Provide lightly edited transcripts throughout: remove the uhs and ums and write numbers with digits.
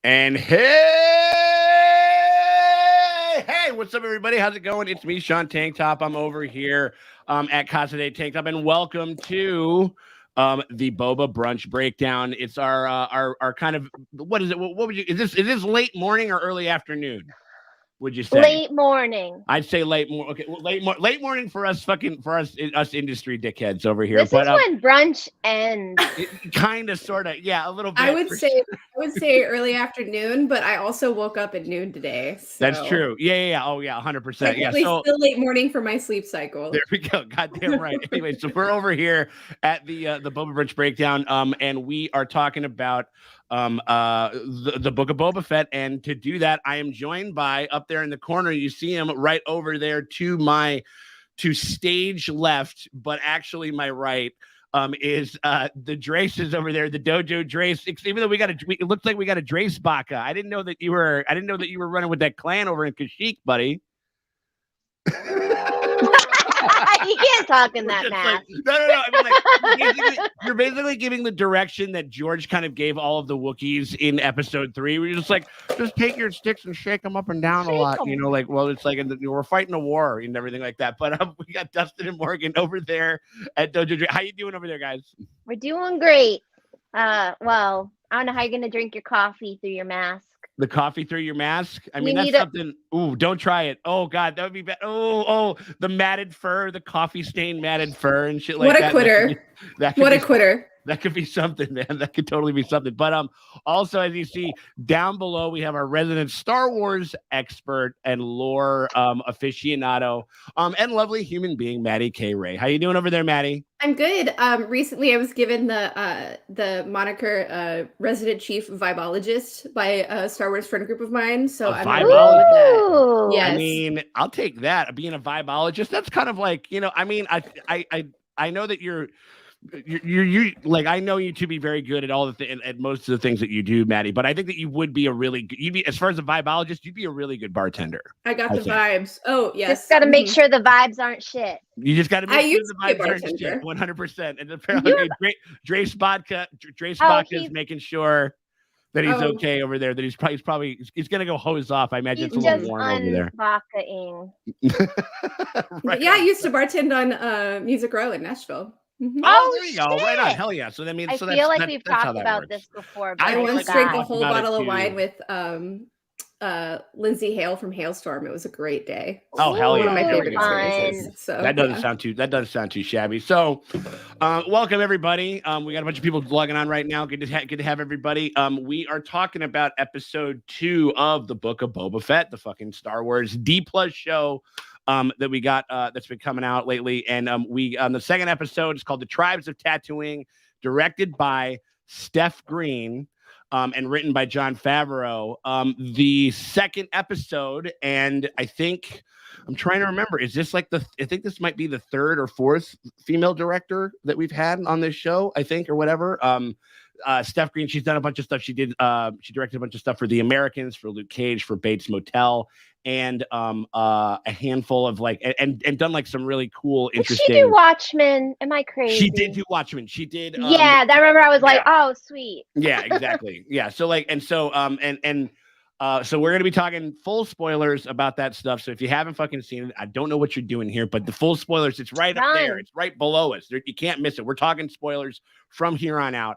And hey, what's up, everybody? How's it going? It's me, Sean Tank Top. I'm over here at Casa de Tank Top, and welcome to the Boba Brunch Breakdown. It's our kind of what is it? What would you is this late morning or early afternoon? Would you say? Late morning. I'd say late morning. Okay, well, late morning for us us industry dickheads over here. This But is when brunch ends. kind of, sort of, yeah, a little bit. I would say early afternoon, but I also woke up at noon today. So That's true. Yeah. Oh, yeah, 100%. Yeah. technically So still late morning for my sleep cycle. there we go. Goddamn right. Anyway, so we're over here at the Boba Brunch Breakdown, and we are talking about the Book of Boba Fett. And to do that, I am joined by, up there in the corner, you see him right over there to stage left, but actually my right. Is the Draces over there, the Dojo Drace. Even though it looks like we got a Drace Baka. I didn't know that you were running with that clan over in Kashyyyk, buddy. You can't talk in that mask. No. I mean, like, you're basically giving the direction that George kind of gave all of the Wookiees in episode 3. Where you're just like, just take your sticks and shake them up and down a lot. You know, like, well, it's like we're fighting a war and everything like that. But we got Dustin and Morgan over there at Dojo Drace. How you doing over there, guys? We're doing great. Well, I don't know how you're gonna drink your coffee through your mask. The coffee through your mask? I mean, that's something. Ooh, don't try it. Oh, God, that would be bad. Oh, the matted fur, the coffee stained matted fur and shit like that. What a quitter. What a quitter. That could be something, man. That could totally be something. But also, as you see down below, we have our resident Star Wars expert and lore aficionado and lovely human being, Maddie Kay. How you doing over there, Maddie? I'm good. Recently, I was given the moniker resident chief vibologist by a Star Wars friend group of mine. So I'm really good with that. Yes. I mean, I'll take that. Being a vibologist, that's kind of like, I mean, I know that you're like, I know you to be very good at all at most of the things that you do, Maddie, but I think that you would be as far as a vibologist, you'd be a really good bartender. I got the vibes. Oh, yes. Just got to make sure the vibes aren't shit. You just got to make sure the vibes aren't shit. 100%. And apparently Drace Vodka is making sure that he's okay over there, that he's probably going to go hose off. I imagine it's a little warm over there. Vodka-ing. Right. Yeah, I used to bartend on Music Row in Nashville. Mm-hmm. Oh, there you go. Right on. Hell yeah. So that means I feel like we've talked about this before. I once drank a whole bottle of wine with Lindsay Hale from Hailstorm. It was a great day. Oh, hell yeah. One of my favorite experiences. So that doesn't sound too shabby. So welcome everybody. We got a bunch of people logging on right now. Good to have everybody. We are talking about episode 2 of the Book of Boba Fett, the fucking Star Wars D+ show. That we got that's been coming out lately. And we on the second episode, it's called The Tribes of Tatooine, directed by Steph Green and written by Jon Favreau. The second episode, and I think I'm trying to remember, is this like I think this might be the 3rd or 4th female director that we've had on this show, I think, or whatever. Steph Green, she's done a bunch of stuff. She directed a bunch of stuff for The Americans, for Luke Cage, for Bates Motel, and a handful of and done like some really cool, interesting. Did she do Watchmen? Am I crazy? She did do Watchmen. She did. Yeah, I remember. I was like, oh, sweet. Yeah, exactly. Yeah. So so we're gonna be talking full spoilers about that stuff. So if you haven't fucking seen it, I don't know what you're doing here, but the full spoilers, it's right up there. It's right below us. You can't miss it. We're talking spoilers from here on out.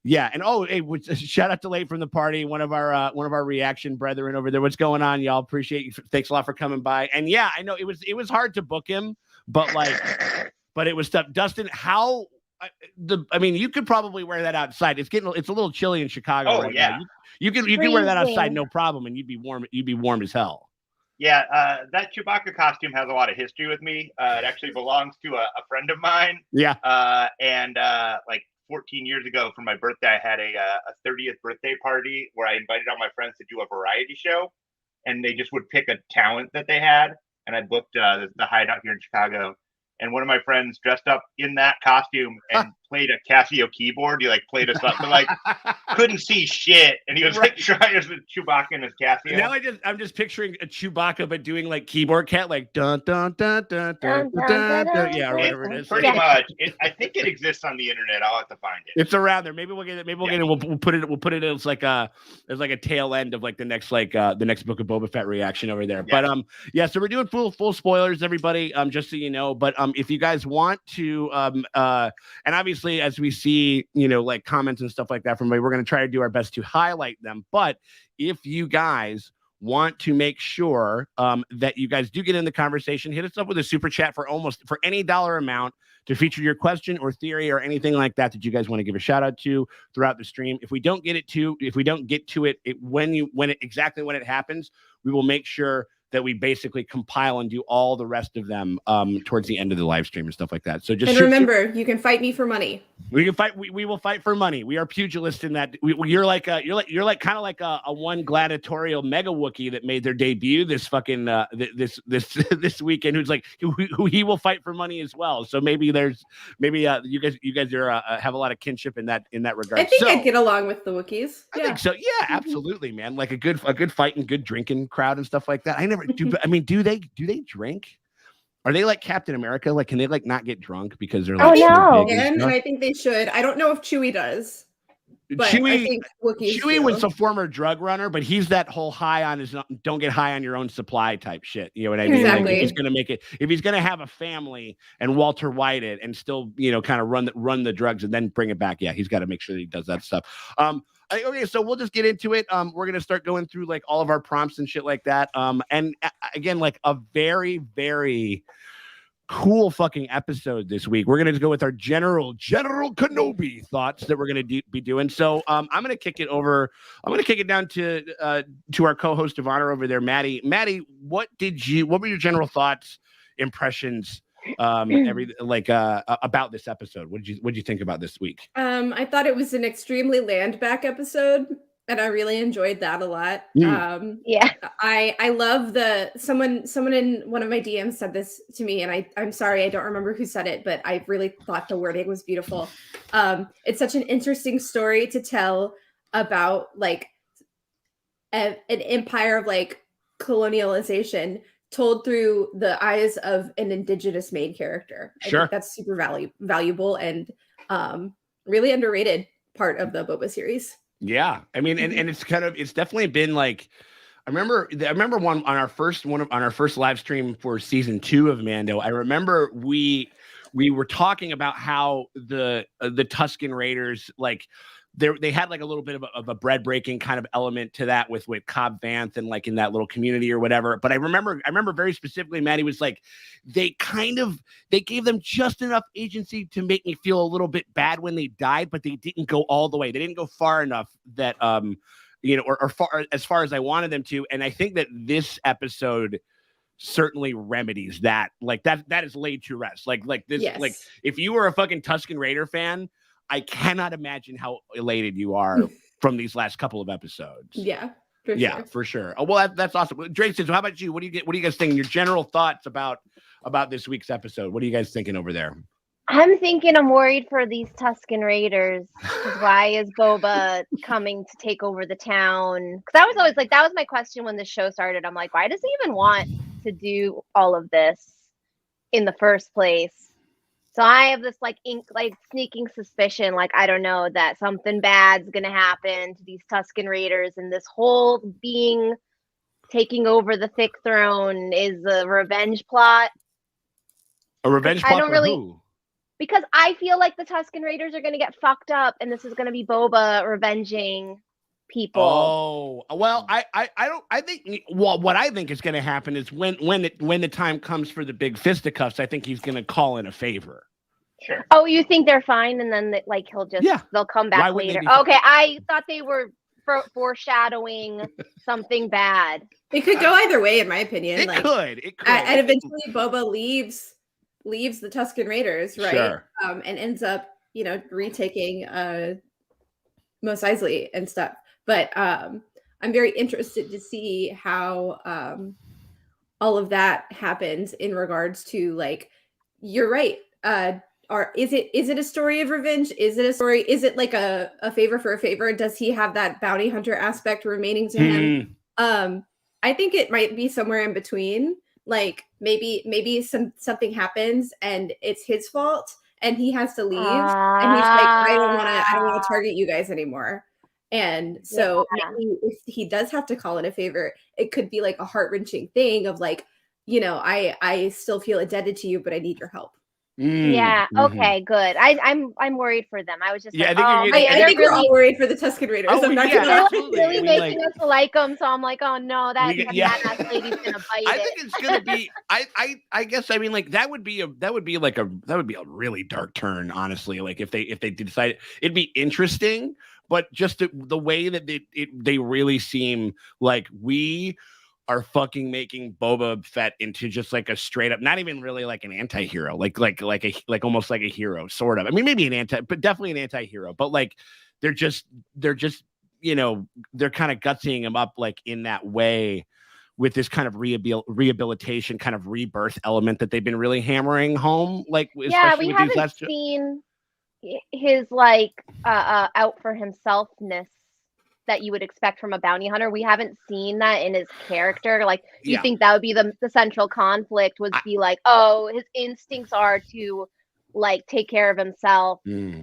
Yeah, and hey, shout out to Late from the Party, one of our reaction brethren over there. What's going on, y'all? Appreciate you. Thanks a lot for coming by. And yeah, I know it was hard to book him, but it was tough. Dustin, I mean, you could probably wear that outside. It's a little chilly in Chicago. Oh right yeah, now. You can wear that outside, no problem, and you'd be warm. You'd be warm as hell. Yeah, that Chewbacca costume has a lot of history with me. It actually belongs to a friend of mine. Yeah. And like 14 years ago for my birthday, I had a 30th birthday party where I invited all my friends to do a variety show, and they just would pick a talent that they had. And I booked the Hideout here in Chicago. And one of my friends dressed up in that costume and played a Casio keyboard. He like played a something like couldn't see shit, and he was like trying to Chewbacca in his Casio. Now I'm just picturing a Chewbacca, but doing like keyboard cat, like dun dun dun dun dun dun dun. Yeah, or whatever it is. Pretty much. I think it exists on the internet. I'll have to find it. It's around there. Maybe we'll get it. Maybe we'll get it. We'll put it. We'll put it as like a tail end of like the next Book of Boba Fett reaction over there. Yeah. But yeah. So we're doing full spoilers, everybody. Just so you know. But if you guys want to and obviously as we see, like comments and stuff like that from me, we're going to try to do our best to highlight them. But if you guys want to make sure that you guys do get in the conversation, hit us up with a super chat for any dollar amount to feature your question or theory or anything like that you guys want to give a shout out to throughout the stream. If we don't get to it when it happens, we will make sure that we basically compile and do all the rest of them towards the end of the live stream and stuff like that. So just remember, you can fight me for money. We can fight. We will fight for money. We are pugilists in that. You're like kind of like a one gladiatorial mega Wookiee that made their debut this fucking this weekend. Who's like who he will fight for money as well. So maybe you guys are have a lot of kinship in that regard. I think I'd get along with the Wookiees. I think so. Yeah, absolutely, man. Like a good fight and good drinking crowd and stuff like that. I never do. I mean, do they drink? Are they like Captain America? Like, can they like not get drunk because they're like? Oh no! And I think they should. I don't know if Chewie does. But I think Chewie was a former drug runner, but he's that whole don't get high on your own supply type shit. You know what I mean? Exactly. Like if he's gonna have a family and Walter White it and still, kind of run the drugs and then bring it back. Yeah, he's got to make sure that he does that stuff. Okay, so we'll just get into it. We're gonna start going through like all of our prompts and shit like that. And again, like a very, very cool fucking episode this week. We're gonna go with our General Kenobi thoughts that we're gonna be doing. So I'm gonna kick it down to our co-host of honor over there, Maddie. Maddie, what were your general thoughts, impressions, about this episode? What did you think about this week? I thought it was an extremely land back episode, and I really enjoyed that a lot. Yeah, I love someone in one of my DMs said this to me, and I'm sorry, I don't remember who said it, but I really thought the wording was beautiful. It's such an interesting story to tell about like an empire of like colonialization told through the eyes of an indigenous main character. I think that's super valuable and really underrated part of the Boba series. Yeah, I mean, and it's definitely been like, I remember on our first live stream for season 2 of Mando. I remember we were talking about how the Tusken Raiders, like they had like a little bit of a bread breaking kind of element to that with Cobb Vanth and like in that little community or whatever. But I remember very specifically, Maddie was like, they gave them just enough agency to make me feel a little bit bad when they died, but they didn't go all the way. They didn't go far enough that or far as I wanted them to. And I think that this episode certainly remedies that. Like that is laid to rest. Like this, yes. Like if you were a fucking Tusken Raider fan, I cannot imagine how elated you are from these last couple of episodes. Yeah, for sure. Oh, well, that's awesome. Drake says, how about you? What do you guys think? Your general thoughts about this week's episode? What are you guys thinking over there? I'm worried for these Tusken Raiders. Why is Boba coming to take over the town? Because I was always like, that was my question when the show started. I'm like, why does he even want to do all of this in the first place? So I have this sneaking suspicion, like, I don't know, that something bad's going to happen to these Tusken Raiders, and this whole being taking over the thick throne is a revenge plot. A revenge plot for who? Because I feel like the Tusken Raiders are going to get fucked up, and this is going to be Boba revenging people. Oh, well, I think what I think is going to happen is when the time comes for the big fisticuffs, I think he's going to call in a favor. Sure. Oh, you think they're fine, and then they'll come back later. Okay, I thought they were foreshadowing something bad. It could go either way, in my opinion. It could. And eventually, Boba leaves the Tusken Raiders, right? Sure. And ends up, retaking Mos Eisley and stuff. But I'm very interested to see how all of that happens in regards to, like, you're right. is it a story of revenge? Is it like a favor for a favor? Does he have that bounty hunter aspect remaining to him? I think it might be somewhere in between. Like maybe something happens and it's his fault and he has to leave and he's like, I don't want to target you guys anymore. And so maybe if he does have to call in a favor, it could be like a heart-wrenching thing of like, I still feel indebted to you, but I need your help. Yeah. Okay. Good. I'm worried for them. I was just I think we're all worried for the Tusken Raiders. I'm not they're really making us like them, so I'm like, oh no, that badass lady's gonna bite I think it's gonna be. I guess I mean like that would be a really dark turn, honestly. Like if they decide it'd be interesting, but just the way that they really seem like we are fucking making Boba Fett into just like a straight up, not even really like an anti-hero, like almost like a hero, sort of. I mean, maybe but definitely an anti-hero. But like they're just they're kind of gutsying him up like in that way with this kind of rehabilitation, kind of rebirth element that they've been really hammering home. Like we haven't seen his like out for himselfness that you would expect from a bounty hunter. We haven't seen that in his character. Like, you think that would be the central conflict would be like, oh, his instincts are to like take care of himself,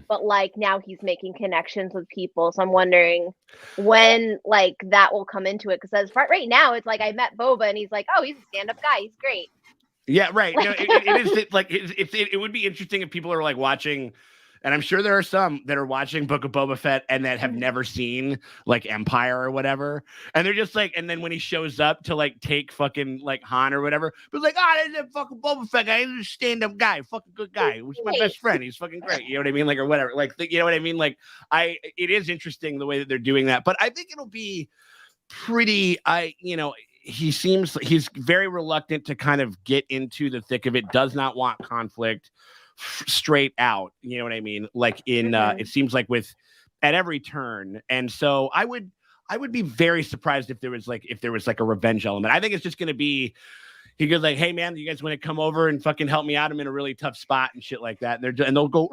but like now he's making connections with people. So I'm wondering when like that will come into it. Because as right now, it's like I met Boba and he's like, oh, he's a stand-up guy. He's great. Yeah, right. No, it is like it would be interesting if people are like watching. And I'm sure there are some that are watching Book of Boba Fett and that have never seen like Empire or whatever. And they're just like, and then when he shows up to like take fucking like Han or whatever, it's like, there's that fucking Boba Fett guy. He's a stand-up guy, fucking good guy. He's my best friend. He's fucking great. You know what I mean? Like, or whatever. Like, you know what I mean? Like, it is interesting the way that they're doing that. But I think it'll be pretty, he's very reluctant to kind of get into the thick of it, does not want conflict straight out, you know what I mean? Like in it seems like with at every turn. And so I would be very surprised if there was like a revenge element. I think it's just gonna be he goes like, hey man, you guys want to come over and fucking help me out? I'm in a really tough spot and shit like that. And they'll go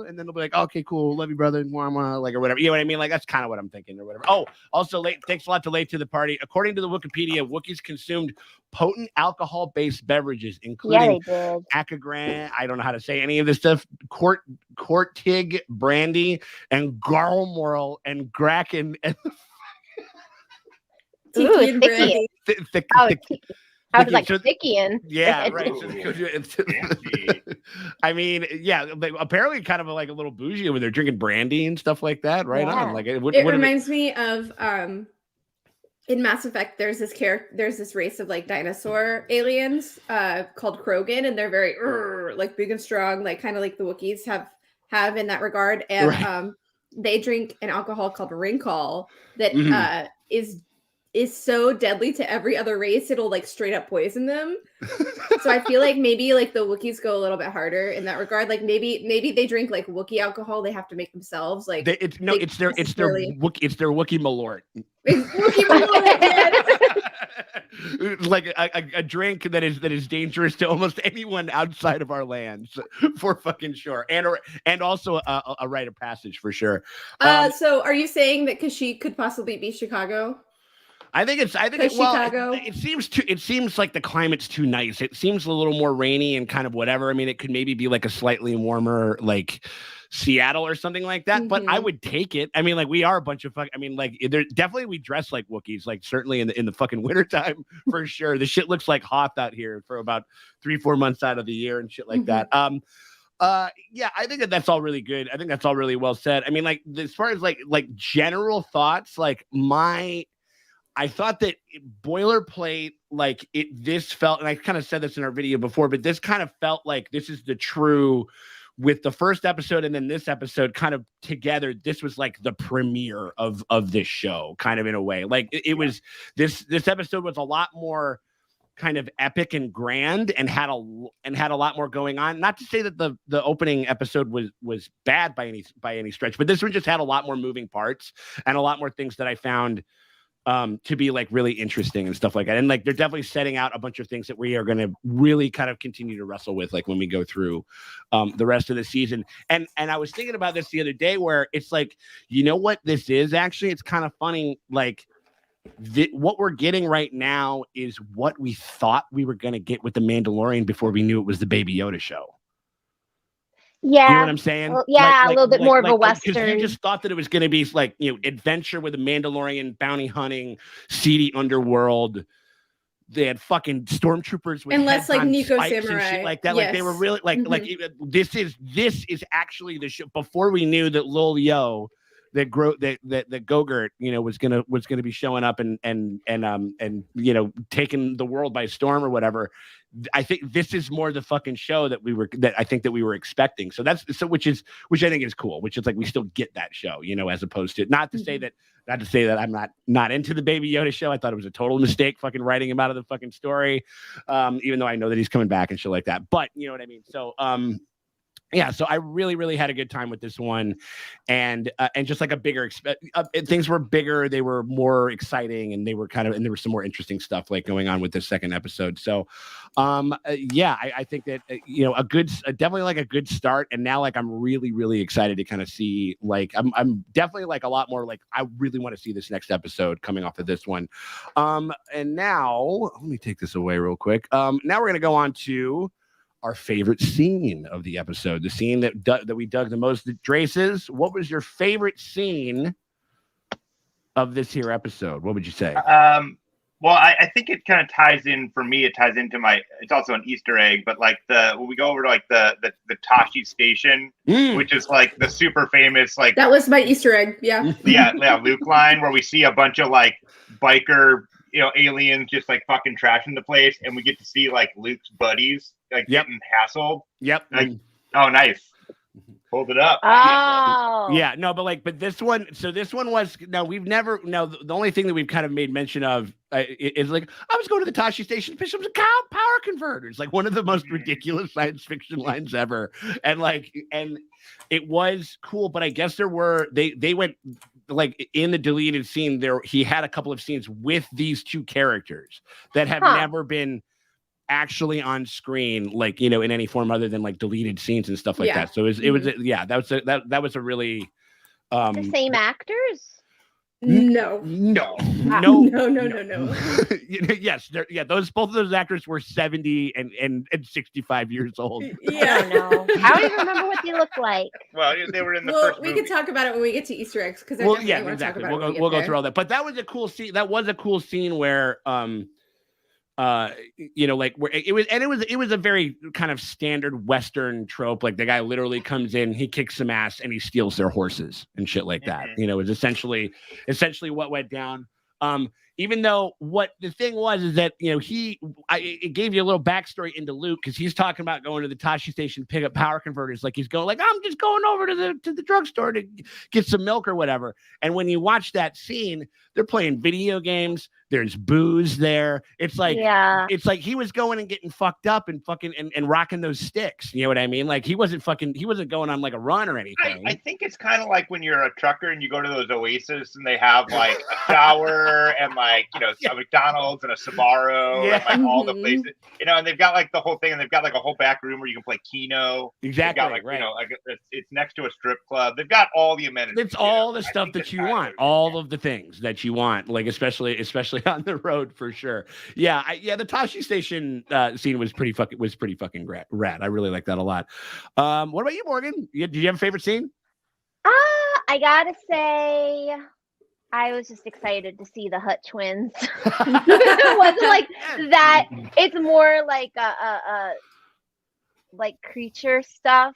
and then they'll be like, okay, cool, love you, brother, like or whatever. You know what I mean? Like that's kind of what I'm thinking or whatever. Oh, also thanks a lot to Late to the Party. According to the Wikipedia, Wookiees consumed potent alcohol-based beverages, including Akagran, I don't know how to say any of this stuff, Kortig brandy, and Garlmorl and Graken and Tiki and brandy. I was like Thickian. Yeah, right. I mean, yeah, apparently kind of like a little bougie when they're drinking brandy and stuff like that. Right on. Like it reminds me of in Mass Effect. There's this race of like dinosaur aliens called Krogan, and they're very like big and strong, like kind of like the Wookiees have in that regard. And they drink an alcohol called Rinkol that is so deadly to every other race, it'll like straight up poison them. So I feel like maybe like the Wookiees go a little bit harder in that regard. Like maybe they drink like Wookiee alcohol they have to make themselves. Like it's their Wookiee Malort. Wookiee Malort. Like a drink that is dangerous to almost anyone outside of our lands for fucking sure, and also a rite of passage for sure. So are you saying that Kashyyyk could possibly be Chicago? I think it seems like the climate's too nice. It seems a little more rainy and kind of whatever. I mean, it could maybe be like a slightly warmer, like Seattle or something like that, but I would take it. I mean, like we are a bunch of we dress like Wookiees, like certainly in the fucking wintertime for sure. The shit looks like Hutt out here for about 3-4 months out of the year and shit like that. Yeah, I think that's all really good. I think that's all really well said. I mean, like as far as like general thoughts, like I thought that boilerplate, like this felt, and I kind of said this in our video before, but this kind of felt like this is the true with the first episode and then this episode kind of together. This was like the premiere of this show, kind of in a way. Like it was this episode was a lot more kind of epic and grand and had a lot more going on. Not to say that the opening episode was bad by any stretch, but this one just had a lot more moving parts and a lot more things that I found to be like really interesting and stuff like that. And like they're definitely setting out a bunch of things that we are going to really kind of continue to wrestle with, like when we go through the rest of the season. And I was thinking about this the other day, where it's like, you know what this is actually? It's kind of funny, like. What we're getting right now is what we thought we were going to get with the Mandalorian before we knew it was the Baby Yoda show. Yeah. You know what I'm saying? Well, yeah, a little bit more of a Western. Because you just thought that it was going to be like, you know, adventure with a Mandalorian, bounty hunting, seedy underworld. They had fucking stormtroopers with less like Nico Samurai and shit like that. Yes. Like they were really like this is actually the show. Before we knew that Lil Yo, that Gogurt, you know, was gonna be showing up and you know, taking the world by storm or whatever. I think this is more the fucking show that we were expecting. So which I think is cool. Which is like we still get that show, you know, as opposed to not to say that I'm not into the Baby Yoda show. I thought it was a total mistake, fucking writing him out of the fucking story, even though I know that he's coming back and shit like that. But you know what I mean. So yeah, so I really, really had a good time with this one, and just like a bigger things were bigger, they were more exciting, and they were and there was some more interesting stuff like going on with this second episode. So, yeah, I think that you know, definitely like a good start, and now like I'm really, really excited to kind of see like I'm definitely like a lot more like I really want to see this next episode coming off of this one, and now let me take this away real quick. Now we're gonna go on to our favorite scene of the episode, the scene that we dug the most. Draces, what was your favorite scene of this here episode? What would you say? Well, I think it kind of ties in for me. It ties into it's also an Easter egg, but like when we go over to like the Tashi station, which is like the super famous, like that was my Easter egg. Yeah. yeah, Luke line where we see a bunch of like biker, you know, aliens just like fucking trashing the place, and we get to see like Luke's buddies like getting hassled. Yep. Like, oh, nice. Hold it up. Oh. Yeah, no, but this one, so this one was, the only thing that we've kind of made mention of is like, I was going to the Tashi station to pick up some power converters, like one of the most ridiculous science fiction lines ever. And it was cool, but I guess they went like in the deleted scene there, he had a couple of scenes with these two characters that have never been actually on screen, like, you know, in any form other than like deleted scenes and stuff like that. So that was a really the same actors. No. Yes, both of those actors were 70 and 65 years old. Yeah, no, I don't even remember what they look like. Well, they were in the first movie. We can talk about it when we get to Easter eggs, because exactly. We'll go through all that. But that was a cool scene. That was a cool scene where you know, like where it was a very kind of standard Western trope. Like the guy literally comes in, he kicks some ass, and he steals their horses and shit like that. You know, is essentially what went down. Even though what the thing was is that, you know, it gave you a little backstory into Luke, because he's talking about going to the Tashi station to pick up power converters. Like he's going like, I'm just going over to the drugstore to get some milk or whatever. And when you watch that scene, they're playing video games. There's booze there. It's like he was going and getting fucked up and fucking and rocking those sticks. You know what I mean? Like he wasn't going on like a run or anything. I think it's kind of like when you're a trucker and you go to those Oasis and they have like a shower and like, you know, a McDonald's and a Sbarro and like all the places, you know, and they've got like the whole thing, and they've got like a whole back room where you can play Keno. Exactly. Got, like, you know, like it's next to a strip club. They've got all the amenities. It's all the stuff that you want, all of the things that you want, like especially on the road for sure. Yeah, the Tashi station scene was pretty fucking rad. I really like that a lot. What about you, Morgan? Did you have a favorite scene? I gotta say, I was just excited to see the Hutt twins. It wasn't like that. It's more like a like creature stuff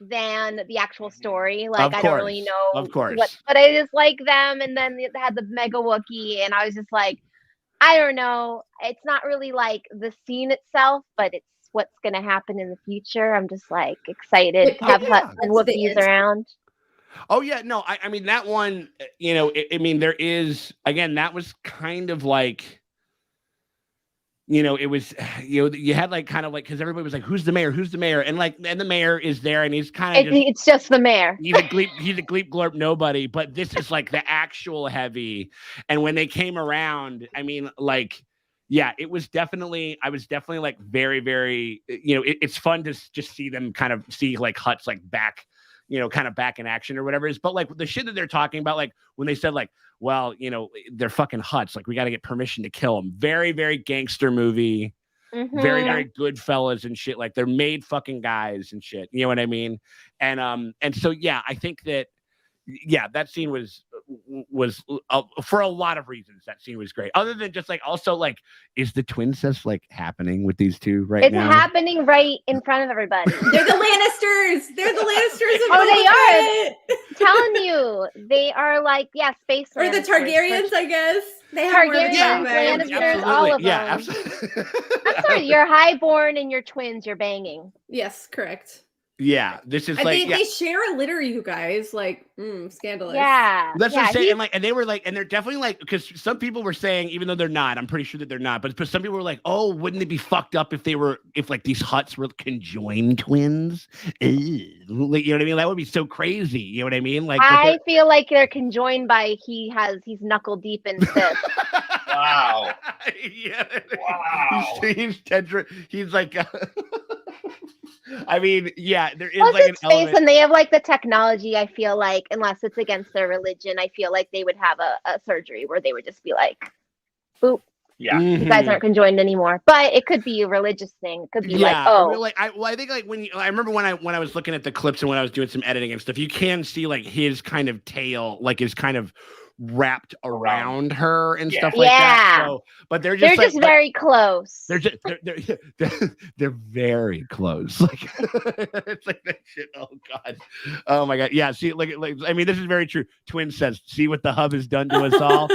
than the actual story. Like I don't really know, of course, but I just like them. And then they had the Mega Wookiee, and I was just like, I don't know. It's not really like the scene itself, but it's what's going to happen in the future. I'm just like excited to have Hutt and Wookiees around. Oh yeah, no, I mean that one, you know, I mean there is, again, that was kind of like, it was, you had like kind of like, because everybody was like, who's the mayor? Who's the mayor? And the mayor is there, and he's kind of It's just the mayor. He's a gleep glorp nobody, but this is like the actual heavy. And when they came around, I mean, like, yeah, I was definitely like very, very, it's fun to just see them kind of see like Hutt's like back, kind of back in action or whatever it is. But like the shit that they're talking about, like when they said like, well, they're fucking Hutts, like we got to get permission to kill them. Very, very gangster movie. Mm-hmm. Very, very good fellas and shit. Like they're made fucking guys and shit. You know what I mean? And so, yeah, I think that, that scene was for a lot of reasons. That scene was great. Other than just like, also like, is the twin cess like happening with these two right now? It's happening right in front of everybody. They're the Lannisters. They're the Lannisters. Oh, they are. Telling you, they are like, space or the Targaryens, I guess. They have Targaryens, Lannisters, all of them. Yeah, absolutely. I'm sorry, you're highborn and you're twins. You're banging. Yes, correct. Yeah, this is and like they share a litter, you guys. Like, scandalous. Yeah, that's what I'm saying. And they were like, and they're definitely like, because some people were saying, even though they're not, I'm pretty sure that they're not, but some people were like, oh, wouldn't it be fucked up if like these Hutts were conjoined twins? Like, you know what I mean? That would be so crazy. You know what I mean? Like, I feel like they're conjoined by he's knuckle deep in this. Wow. Yeah. Wow. He's like. I mean, yeah, there is Plus like an space, element, and they have like the technology. I feel like, unless it's against their religion, I feel like they would have a surgery where they would just be like, "Boop, yeah, you guys aren't conjoined anymore." But it could be a religious thing. It could be like, oh, I think like I remember when I was looking at the clips and when I was doing some editing and stuff, you can see like his kind of tail, like is kind of wrapped around her and stuff like that. So, but they're just very close. They're very close. Like it's like that shit. Oh god. Oh my god. Yeah. See, like I mean, this is very true. Twin says, "See what the hub has done to us all."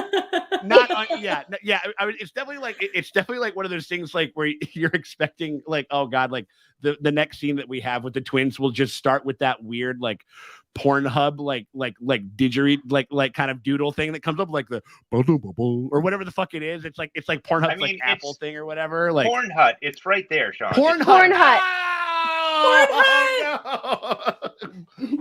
It's definitely like one of those things like where you're expecting like, oh god, like the next scene that we have with the twins will just start with that weird like Pornhub like didgeridoo like kind of doodle thing that comes up like the or whatever the fuck it is. It's like Pornhub's like Apple thing or whatever. Like Porn Hut, it's right there, Sean. Porn Hut.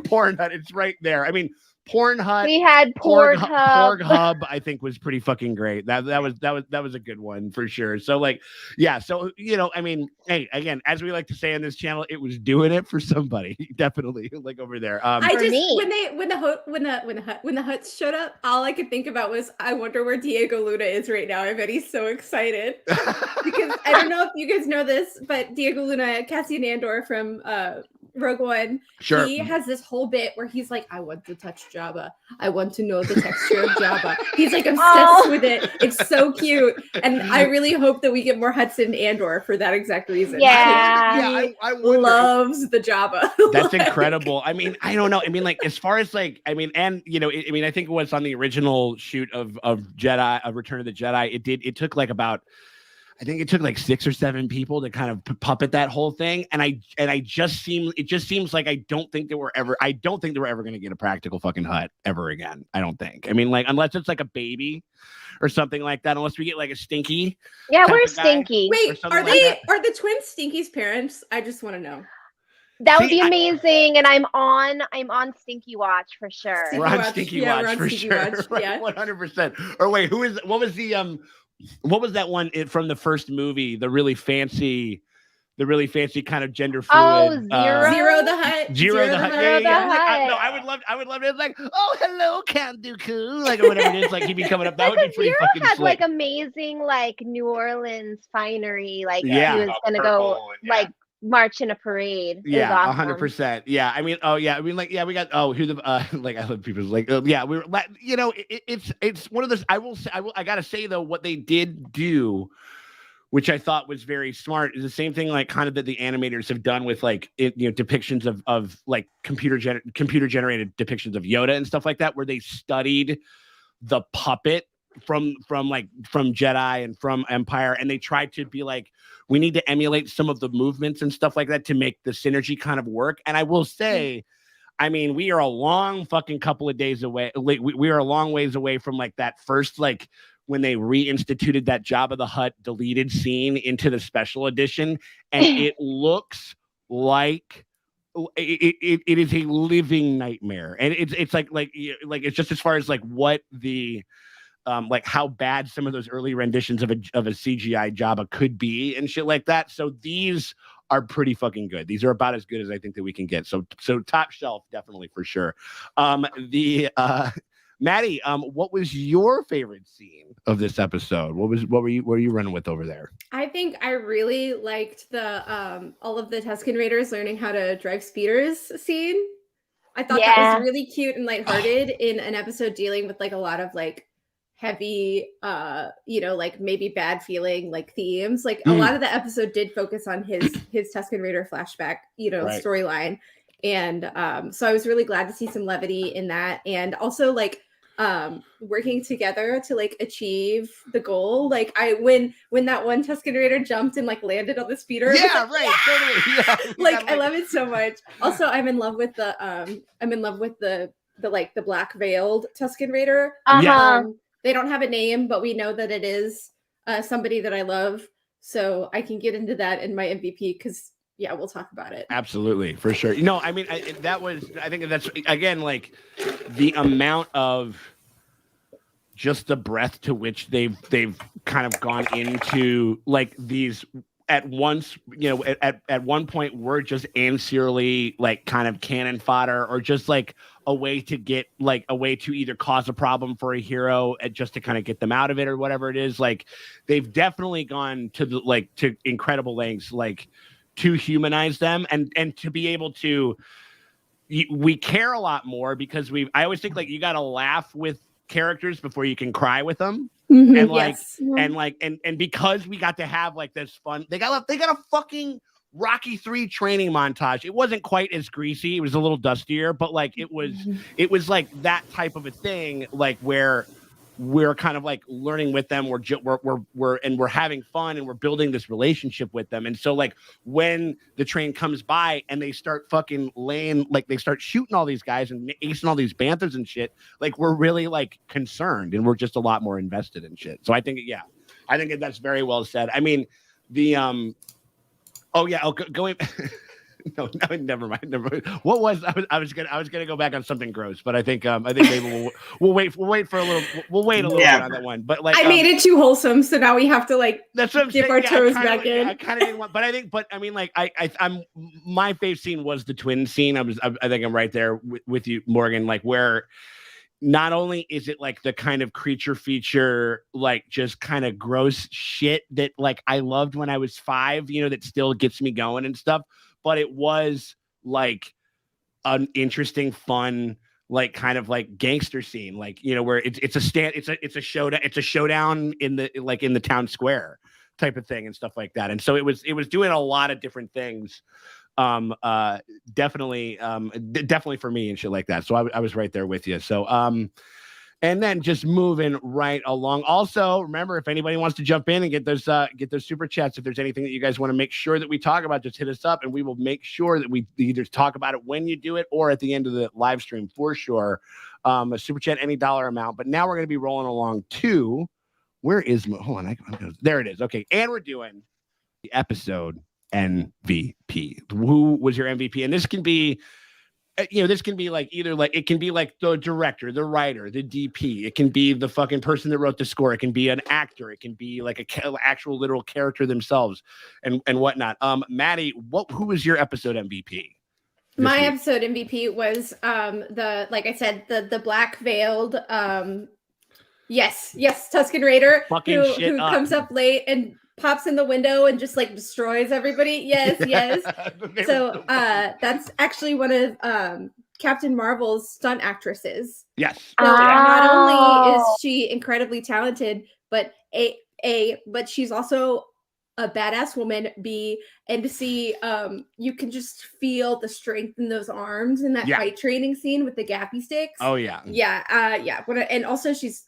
Porn Hut, it's right there. I mean, Porn Hut. We had Porg Hub, I think was pretty fucking great. That was a good one for sure. So like, yeah. So I mean, hey, again, as we like to say on this channel, it was doing it for somebody, definitely. Like over there. I just when the Hutts showed up, all I could think about was, I wonder where Diego Luna is right now. I bet he's so excited because I don't know if you guys know this, but Diego Luna, Cassian Andor from Rogue One, sure, he has this whole bit where he's like, I want to touch Jabba. I want to know the texture of Jabba. He's like obsessed with it. It's so cute. And I really hope that we get more Hudson Andor for that exact reason. Yeah. I loves the Jabba. That's incredible. I mean, I don't know. I mean, like as far as like, I mean, and I think it was on the original shoot of Return of the Jedi. It took like about, I think it took like 6 or 7 people to kind of puppet that whole thing, and it just seems like I don't think they were ever going to get a practical fucking Hutt ever again. I don't think. I mean, like unless it's like a baby or something like that. Unless we get like a Stinky. Yeah, where's Stinky? Wait, are the twins Stinky's parents? I just want to know. That would be amazing, and I'm on Stinky Watch for sure. We're on Stinky Watch for sure. Yeah, 100%. Or wait, what was that one from the first movie? The really fancy kind of gender fluid. Oh, Zero the Hutt. Zero the Hutt. Yeah. No, I would love it. It's like, oh, hello, Count Dooku, like or whatever it is. Like he'd be coming up. That would be pretty fucking had slick. Like amazing like New Orleans finery. Like he was gonna go like march in a parade. Yeah, awesome. 100%. Yeah, I mean, like, yeah, we got who the like I love people like yeah, we were it's one of those. I gotta say though, what they did do, which I thought was very smart, is the same thing like kind of that the animators have done with like depictions of like computer generated depictions of Yoda and stuff like that, where they studied the puppet from Jedi and from Empire, and they tried to be like, we need to emulate some of the movements and stuff like that to make the synergy kind of work. And I will say, I mean, we are a long fucking couple of days away. We are a long ways away from like that first like reinstituted that Jabba the Hutt deleted scene into the special edition, and it looks like it is a living nightmare. And it's like it's just as far as like what the like how bad some of those early renditions of a CGI Jabba could be and shit like that. So these are pretty fucking good. These are about as good as I think that we can get. So top shelf, definitely, for sure. Maddie, what was your favorite scene of this episode? What were you running with over there? I think I really liked the all of the Tusken Raiders learning how to drive speeders scene. I thought that was really cute and lighthearted in an episode dealing with like a lot of like heavy like maybe bad feeling like themes. Like a lot of the episode did focus on his Tusken Raider flashback storyline, and so I was really glad to see some levity in that, and also like working together to like achieve the goal. Like when that one Tusken Raider jumped and like landed on the speeder, Totally. Yeah, like I love it so much. Also, I'm in love with the like the black veiled Tusken Raider. They don't have a name, but we know that it is somebody that I love. So I can get into that in my MVP because, we'll talk about it. Absolutely, for sure. I mean, I think that's, again, like the amount of just the breadth to which they've kind of gone into like these at once, at one point we're just ancillary, like kind of cannon fodder, or just like a way to either cause a problem for a hero and just to kind of get them out of it or whatever it is. Like they've definitely gone to incredible lengths, like to humanize them and to be able to, we care a lot more because I always think like you got to laugh with characters before you can cry with them. And like, and because we got to have like this fun, they got a fucking Rocky 3 training montage. It wasn't quite as greasy. It was a little dustier, but like it was like that type of a thing, like where we're kind of like learning with them. We're having fun and we're building this relationship with them. And so like when the train comes by and they start fucking they start shooting all these guys and acing all these banthas and shit, like we're really like concerned and we're just a lot more invested in shit. So I think that's very well said. I mean, going no, never mind. What was I was gonna go back on something gross, but I think maybe we'll wait for a little. We'll wait a little bit on that one. But like I made it too wholesome, so now we have to like that's what I'm dip saying. our toes back in. I kind of didn't want, but I mean, like I'm my favorite scene was the twin scene. I think I'm right there with you, Morgan. Like where not only is it like the kind of creature feature, like just kind of gross shit that like I loved when I was 5, that still gets me going and stuff. But it was like an interesting, fun, like kind of like gangster scene, like where it's a showdown in the town square type of thing and stuff like that. And so it was doing a lot of different things, definitely for me and shit like that. So I was right there with you. So and then just moving right along. Also, remember, if anybody wants to jump in and get those super chats, if there's anything that you guys want to make sure that we talk about, just hit us up and we will make sure that we either talk about it when you do it or at the end of the live stream for sure. A super chat, any dollar amount. But now we're going to be rolling along to hold on. There it is. Okay. And we're doing the episode MVP. Who was your MVP? And this can be, this can be like either like it can be like the director, the writer, the DP. It can be the fucking person that wrote the score. It can be an actor. It can be like actual literal character themselves and whatnot. Maddie, who was your episode MVP? My episode MVP was like I said, the black veiled yes Tusken Raider who comes up late and pops in the window and just like destroys everybody. Yes. So that's actually one of Captain Marvel's stunt actresses. Yes. So not only is she incredibly talented, but but she's also a badass woman. And to see you can just feel the strength in those arms in that fight training scene with the gappy sticks. Oh yeah. Yeah. And also she's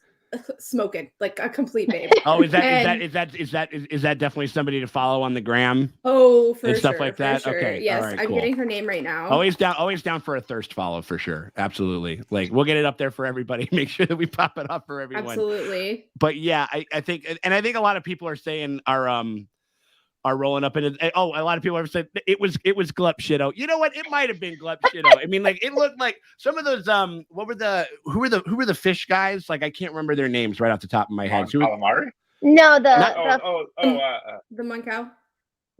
smoking like a complete babe. Oh, is that definitely somebody to follow on the gram? Oh, for and stuff sure, like that. Sure. Okay, yes, all right, I'm cool. getting her name right now. Always down for a thirst follow for sure. Absolutely. Like we'll get it up there for everybody. Make sure that we pop it up for everyone. Absolutely. But yeah, I think a lot of people are saying are rolling up in it. Oh, a lot of people have said it was Glup Shitto. You know what? It might have been Glup Shitto. I mean, like it looked like some of those who were the fish guys? Like I can't remember their names right off the top of my head. Calamari? No, the Moncow.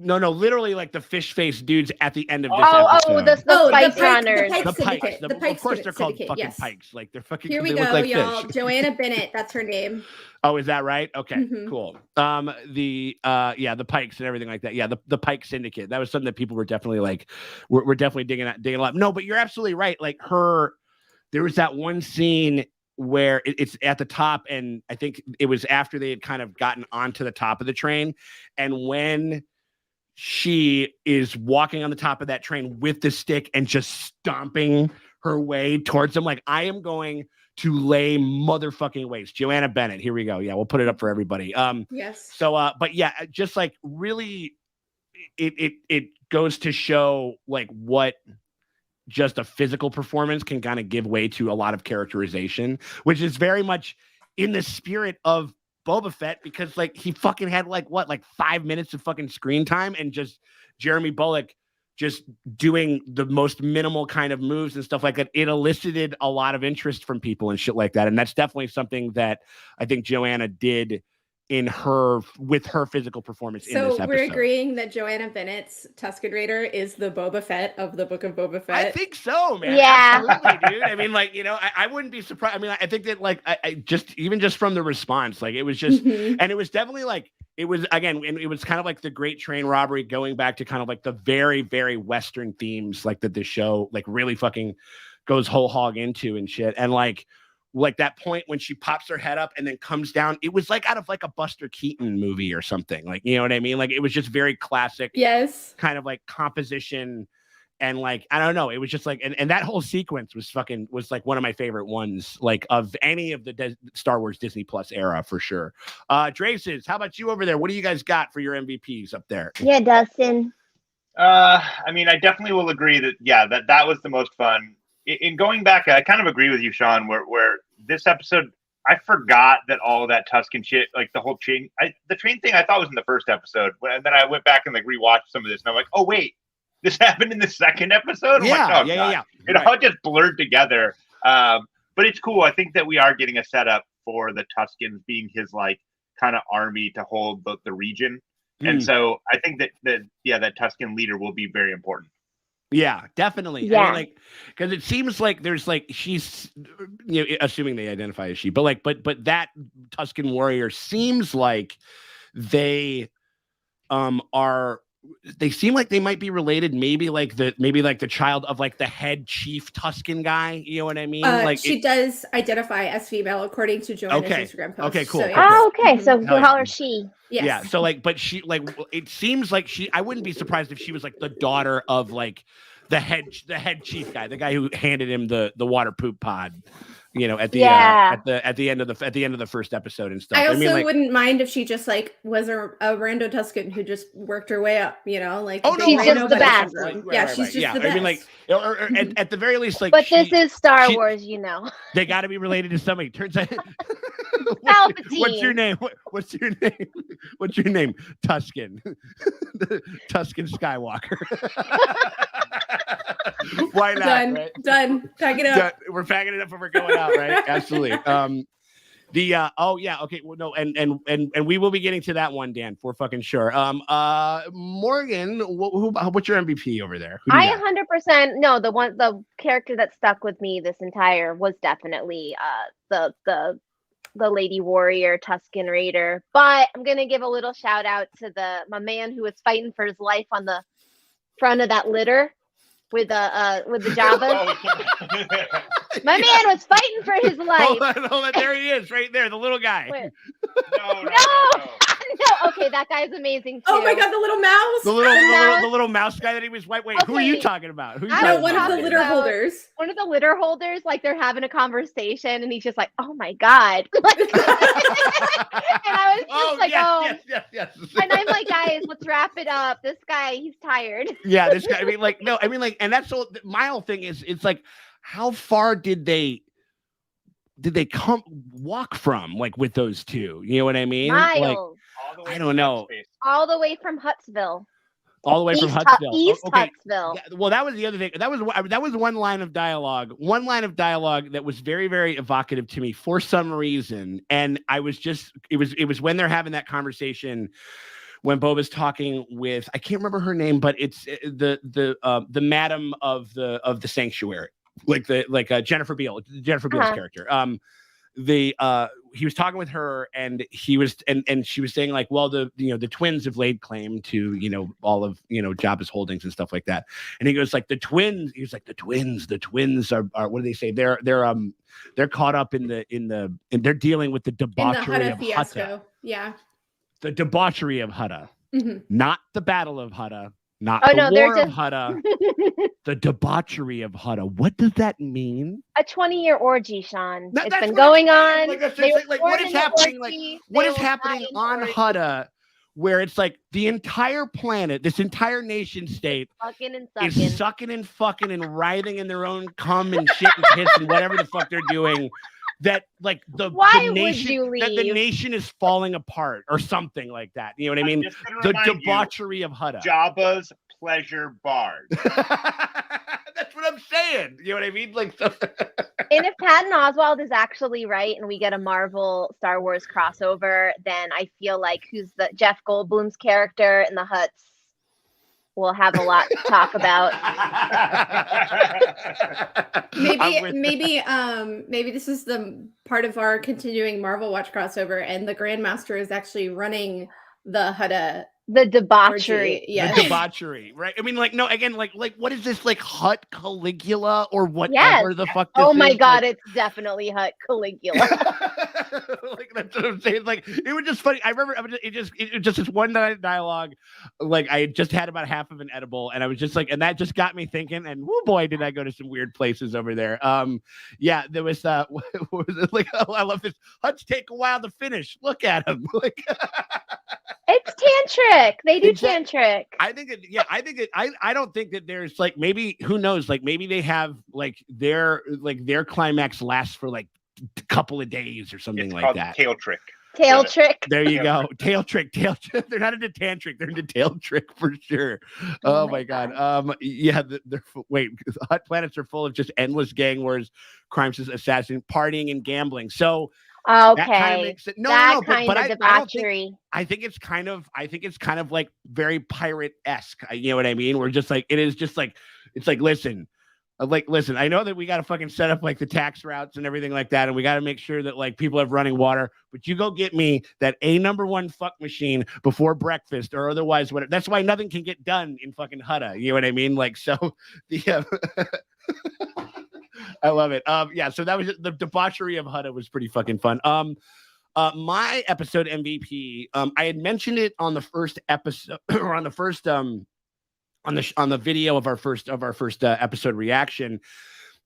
No, literally like the fish face dudes at the end of this episode. episode. The Pikes runners. The Pikes. The Pikes. Of course they're called Syndicate, fucking yes. Pikes. Like they're fucking. Here we they go, look like y'all. fish. Joanna Bennett, that's her name. Oh, is that right? Okay, Mhm. cool. The Pikes and everything like that. Yeah, the Pike Syndicate. That was something that people were definitely like, we're definitely digging a lot. No, but you're absolutely right. Like there was that one scene where it's at the top, and I think it was after they had kind of gotten onto the top of the train, and when she is walking on the top of that train with the stick and just stomping her way towards them, like I am going to lay motherfucking waste. Joanna Bennett, here we go. Yeah, we'll put it up for everybody. Yes. So but yeah, just like really it goes to show like what just a physical performance can kind of give way to a lot of characterization, which is very much in the spirit of Boba Fett, because like he fucking had like 5 minutes of fucking screen time, and just Jeremy Bulloch just doing the most minimal kind of moves and stuff like that. It elicited a lot of interest from people and shit like that. And that's definitely something that I think Joanna did with her physical performance in this episode. So we're agreeing that Joanna Bennett's Tusken Raider is the Boba Fett of the Book of Boba Fett. I think so, man. Yeah. Absolutely, dude. I mean, like, I wouldn't be surprised. I mean, I think that like I just from the response, like it was just and it was definitely like it was kind of like the Great Train Robbery, going back to kind of like the very, very Western themes like that this show like really fucking goes whole hog into and shit. And like that point when she pops her head up and then comes down, it was like out of like a Buster Keaton movie or something. Like, you know what I mean? Like it was just very classic, yes, kind of like composition. And like, I don't know, it was just like, and that whole sequence was like one of my favorite ones, like of any of the Star Wars Disney Plus era for sure. Draces, how about you over there? What do you guys got for your MVPs up there? Yeah, Dustin. I mean, I definitely will agree that that was the most fun. In going back, I kind of agree with you, Sean, where this episode, I forgot that all that Tusken shit, like the whole train, the train thing I thought was in the first episode. And then I went back and like rewatched some of this and I'm like, oh, wait, this happened in the second episode? I'm yeah, like, oh, yeah. It all just blurred together. But it's cool. I think that we are getting a setup for the Tuskens being his like kind of army to hold the region. And so I think that Tusken leader will be very important. Yeah, definitely. Yeah. I mean, like, because it seems like there's like she's, assuming they identify as she, but like, but that Tusken warrior seems like they they seem like they might be related, maybe like the child of like the head chief Tusken guy. You know what I mean? Like she does identify as female according to Joanna's Instagram post. Okay, cool. So, yeah. Oh, okay. So we'll call her she. Yes. Yeah. So like, but she like it seems like I wouldn't be surprised if she was like the daughter of like the head chief guy, the guy who handed him the water poop pod, at the at the end of the first episode and stuff. I also mean, like, wouldn't mind if she just like was a rando Tusken who just worked her way up, like she's just the best. She's just the best. I mean, like, or at the very least, like, but this is Star Wars, They got to be related to somebody. Turns out, Palpatine. What's your name? What's your name? What's your name? Tusken. Tusken Skywalker. Why not? Done. Right? Done. Pack it up. We're packing it up and we're going out, right? Absolutely. Okay. Well, no, and we will be getting to that one, Dan, for fucking sure. Morgan, what's your MVP over there? I 100% no. The character that stuck with me this entire was definitely the Lady Warrior Tusken Raider. But I'm gonna give a little shout out to my man who was fighting for his life on the front of that litter with the Jabba. My man was fighting for his life. Hold on, there he is, right there, the little guy. No. No, okay, that guy's amazing too. Oh my god, the little mouse. The little mouse guy that he was white. Wait, who are Okay. you talking about? Who are you I talking know, one about? of the litter holders. One of the litter holders, like they're having a conversation, and he's just like, "Oh my god!" Like, and I was just like, yes. And I'm like, guys, let's wrap it up. This guy, he's tired. Yeah, this guy. And that's all. My whole thing is, it's like, how far did they walk from, like, with those two? You know what I mean? Miles. Like, I don't know. All the way from Huttsville. All the way from East Huttsville. East Okay. Huttsville. Yeah, well, that was the other thing. That was one line of dialogue. One line of dialogue that was very, very evocative to me for some reason. And I was just, it was when they're having that conversation, when Boba's talking with, I can't remember her name, but it's the madam of the sanctuary, like Jennifer Beals character. He was talking with her, and she was saying, like, well, the twins have laid claim to, all of, Jabba's holdings and stuff like that. And he goes, like, the twins are what do they say? They're caught up in they're dealing with the debauchery of fiasco. Hutt. Yeah. The debauchery of Hutt, not the battle of Hutt, not the war of Hutt, the debauchery of Hutt. What does that mean? A 20-year orgy, Sean. It's been what going on. Like, what is happening? Like, what is happening on Hutt, where it's like the entire planet, this entire nation state, is sucking and fucking and writhing in their own cum and shit and piss and whatever the fuck they're doing. That, like, the nation is falling apart or something like that. You know what I mean? The debauchery of Hutt. Jabba's pleasure bars. That's what I'm saying. You know what I mean? Like, so and if Patton Oswalt is actually right, and we get a Marvel Star Wars crossover, then I feel like who's the Jeff Goldblum's character in the Hutts will have a lot to talk about. Maybe this is the part of our continuing Marvel Watch crossover, and the Grandmaster is actually running the Hutt. The debauchery. Yeah. The debauchery, right? I mean, like, no, again, like what is this, like, Hutt Caligula or whatever yes. the fuck this Oh my is? God, it's definitely Hutt Caligula. Like, that's what I'm saying. Like, it was just funny. I remember it was just this one dialogue. Like, I had just had about half of an edible, and I was just like, and that just got me thinking, and oh boy, did I go to some weird places over there. Yeah, there was what was it? Like, oh, I love this. Hutts take a while to finish. Look at him. Like, it's tantric. They do tantric. I don't think that there's, like, maybe, who knows, like, maybe they have, like, their climax lasts for, like, a couple of days or something like that. Tail trick. Tail trick. There you go. Tail trick. They're not into tantric. They're into tail trick for sure. Oh my God. Yeah. Wait. Hutt planets are full of just endless gang wars, crimes, assassin, partying, and gambling. So. Okay. That kind of makes it, I think it's kind of like very pirate-esque. You know what I mean? We're just like, it's like, listen, I know that we got to fucking set up, like, the tax routes and everything like that. And we got to make sure that, like, people have running water, but you go get me that #1 fuck machine before breakfast or otherwise, whatever. That's why nothing can get done in fucking Hutt. You know what I mean? Like, so I love it. Yeah, so that was the debauchery of Hutt was pretty fucking fun. My episode MVP, I had mentioned it on the first episode or on the first on the video of our first episode reaction,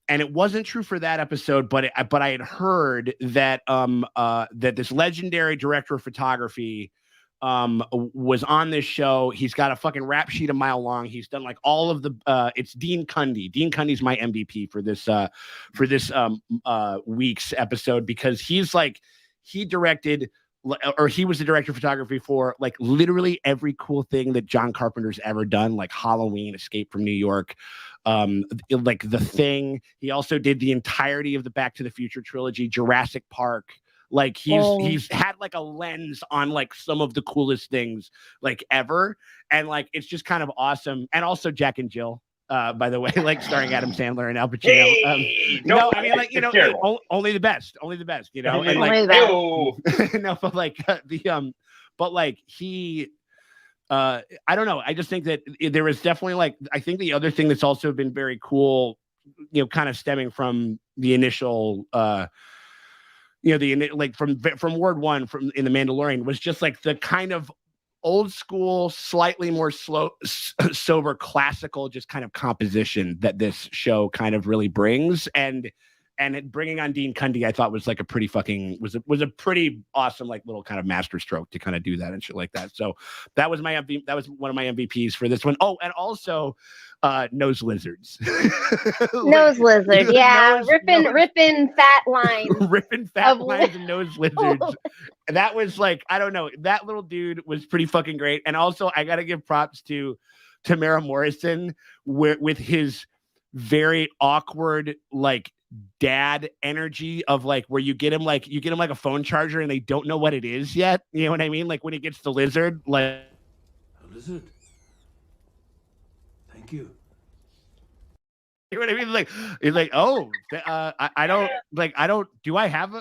and it wasn't true for that episode, but I had heard that that this legendary director of photography was on this show. He's got a fucking rap sheet a mile long. He's done, like, all of the it's Dean Cundy. Dean Cundy's my MVP for this week's episode, because he directed, or he was the director of photography for, like, literally every cool thing that John Carpenter's ever done, like Halloween, Escape from New York, like The Thing. He also did the entirety of the Back to the Future trilogy, Jurassic Park. Like, he's had, like, a lens on, like, some of the coolest things, like, ever. And, like, it's just kind of awesome. And also Jack and Jill, by the way, like, starring Adam Sandler and Al Pacino. Hey, no, I mean, like, only the best, you know. And, like, no, but, like, but, like, he, I don't know. I just think that there is definitely, like, I think the other thing that's also been very cool, kind of stemming from the initial, you know, the like from word one from in the Mandalorian was just like the kind of old school, slightly more sober, classical, just kind of composition that this show kind of really brings. And bringing on Dean Cundey, I thought was like a pretty fucking was a pretty awesome like little kind of masterstroke to kind of do that and shit like that. So that was that was one of my MVPs for this one. Oh, and also nose lizards. Nose lizard, yeah, ripping fat lines, ripping fat lines and nose lizards. And that was like, I don't know, that little dude was pretty fucking great. And also, I got to give props to Tamara Morrison with his very awkward like dad energy of like where you get him like a phone charger and they don't know what it is yet. You know what I mean? Like when he gets the lizard, like a lizard. Thank you. You know what I mean? Like he's like, oh, I don't. Do I have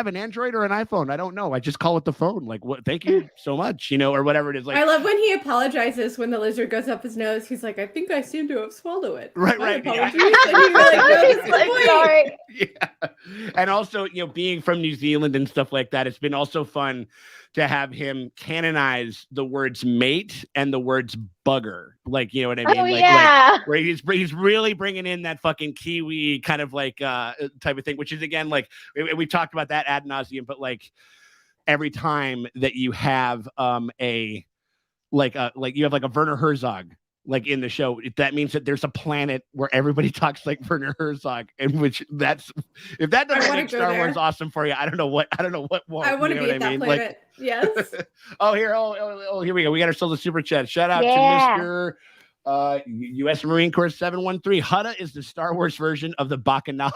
an Android or an iPhone? I don't know. I just call it the phone. Like, what? Thank you so much. You know, or whatever it is. Like, I love when he apologizes when the lizard goes up his nose. He's like, I think I seem to have swallowed it. Right. Apologies. Yeah. Sorry. Yeah. And also, you know, being from New Zealand and stuff like that, it's been also fun to have him canonize the words mate and the words bugger. Like, you know what I mean? Oh, like, yeah. like where he's really bringing in that fucking Kiwi kind of like type of thing, which is again, like we talked about that ad nauseum, but like every time that you have you have like a Werner Herzog like in the show, that means that there's a planet where everybody talks like Werner Herzog, and if that doesn't make Star Wars awesome for you, I don't know what won't. I want to be at that planet. Like, yes. Here we go. We got ourselves a super chat. Shout out to Mr. U.S. Marine Corps 713. Hutt is the Star Wars version of the Bacchanal.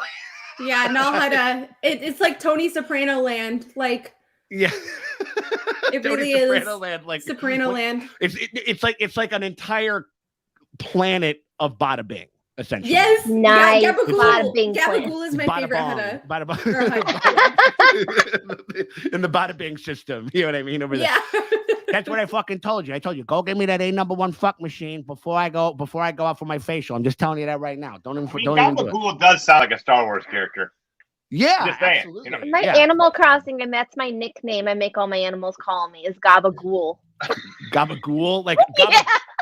Yeah, Hutt. It's like Tony Soprano land. Like, yeah, it Tony really Soprano is. Land, like Soprano land. It's like an entire planet of Bada Bing, essentially. Yes, nice. Yeah, Gabagool is my favorite Hutt. In the Bada Bing system, you know what I mean over there. Yeah. That's what I fucking told you. I told you, go get me that A1 fuck machine before I go out for my facial. I'm just telling you that right now. Don't even do it. Gabagool does sound like a Star Wars character. Yeah, just saying, absolutely. You know? My Animal Crossing, and that's my nickname. I make all my animals call me is Gabagool. Gabagool, like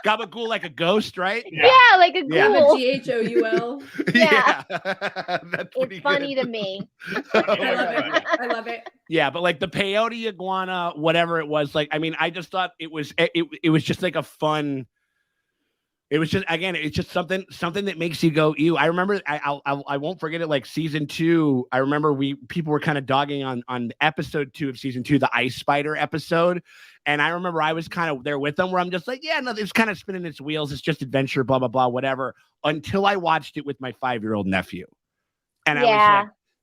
Gabagool, like a ghost, right? Yeah, like a ghoul. Ghoul. Yeah. That's it's funny to me. I love it. Yeah, but like the peyote iguana, whatever it was, like I mean, I just thought it was just like a fun. It was just, again, it's just something that makes you go, ew. I remember, I won't forget it. Like season 2, I remember people were kind of dogging on episode 2 of season 2, the ice spider episode. And I remember I was kind of there with them where I'm just like, yeah, no, it's kind of spinning its wheels. It's just adventure, blah, blah, blah, whatever. Until I watched it with my 5-year-old nephew. And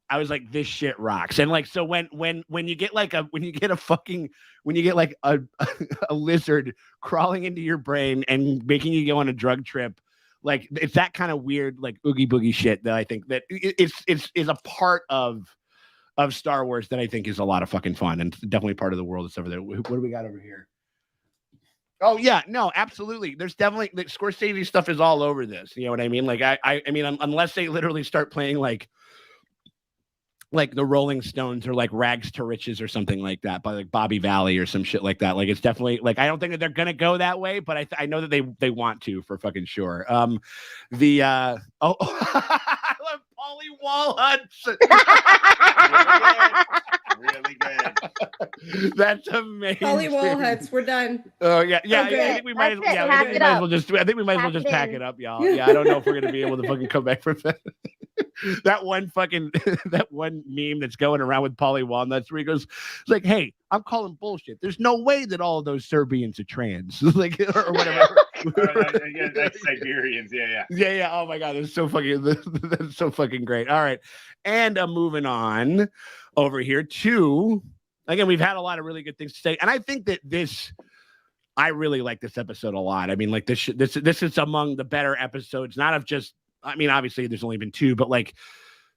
I was like, this shit rocks. And like, so when you get like a lizard crawling into your brain and making you go on a drug trip, like it's that kind of weird, like oogie boogie shit that I think that is a part of Star Wars that I think is a lot of fucking fun and definitely part of the world that's over there. What do we got over here? Oh yeah, no, absolutely. There's definitely the Scorsese stuff is all over this. You know what I mean? Like I mean, unless they literally start playing like the Rolling Stones or like Rags to Riches or something like that by like Bobby Valley or some shit like that. Like it's definitely like, I don't think that they're going to go that way, but I know that they want to for fucking sure. I love Polly Walnuts. Really good. That's amazing. Polly Walnuts, we're done. Oh yeah. Okay. I think we might as well just pack it up, y'all. Yeah, I don't know if we're going to be able to fucking come back from that. that one meme that's going around with Polly Walnuts where he goes, it's like, hey, I'm calling bullshit. There's no way that all of those Serbians are trans, like or whatever. Yeah, that's Siberians. Yeah. Yeah. Oh my god, that's so fucking great. All right, and moving on over here to, again, we've had a lot of really good things to say, and I think that I really like this episode a lot. I mean, like this is among the better episodes, not of just. I mean, obviously, there's only been 2, but like,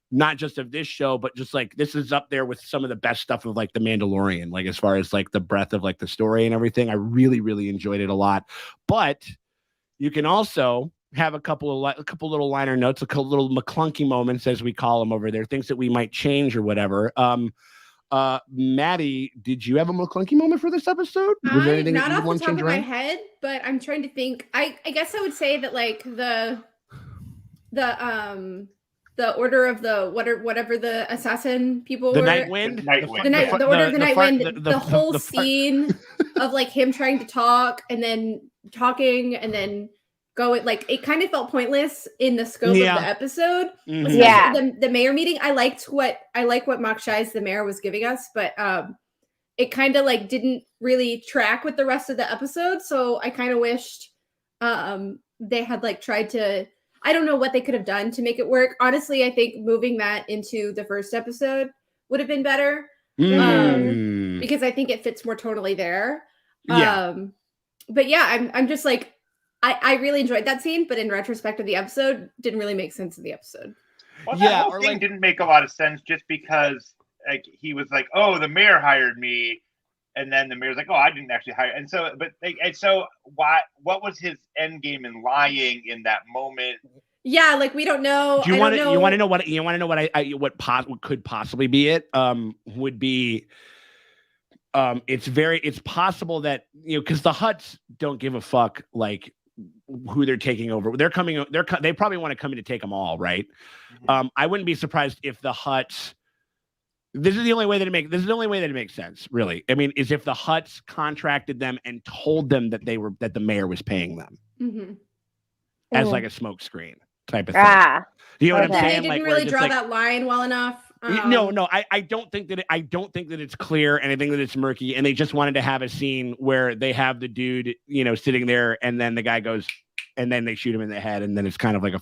not just of this show, but just like this is up there with some of the best stuff of like The Mandalorian, like as far as like the breadth of like the story and everything. I really, really enjoyed it a lot. But you can also have a couple little liner notes, a couple little McClunky moments, as we call them over there, things that we might change or whatever. Maddie, did you have a McClunky moment for this episode? Was there anything not that you off want the to top change of my around? head, but I'm trying to think. I guess I would say that like the order of the whatever the assassin people The were. Night Wind? The order of the Night Wind. The whole scene of like him trying to talk and then talking and then going, like it kind of felt pointless in the scope of the episode. Mhm. Yeah. The mayor meeting. I like what Mok Shai's the mayor was giving us, but it kind of like didn't really track with the rest of the episode. So I kind of wished they had like tried to. I don't know what they could have done to make it work. Honestly, I think moving that into the first episode would have been better because I think it fits more tonally there. Yeah. But yeah, I'm just like, I really enjoyed that scene, but in retrospect of the episode, didn't really make sense of the episode. Well, that whole thing didn't make a lot of sense just because like he was like, oh, the mayor hired me. And then the mayor's like, oh, I didn't actually hire. And so, what was his end game in lying in that moment? Yeah, like we don't know. Do you want to know what could possibly be it? Would be it's possible that, because the Hutts don't give a fuck like who they're taking over. They probably want to come in to take them all, right? Mm-hmm. I wouldn't be surprised if the Hutts. This is the only way that it makes sense, really. I mean, is if the Hutts contracted them and told them that the mayor was paying them as like a smoke screen type of thing. Do you know what I'm saying? They didn't really draw that line well enough. No, I don't think that it's clear, and I think that it's murky, and they just wanted to have a scene where they have the dude, sitting there, and then the guy goes, and then they shoot him in the head, and then it's kind of like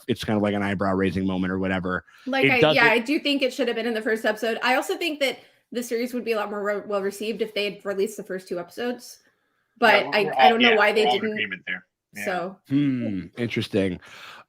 an eyebrow raising moment or whatever. I do think it should have been in the first episode. I also think that the series would be a lot more well received if they had released the first 2 episodes. But I don't know why they didn't. There. Yeah. So interesting.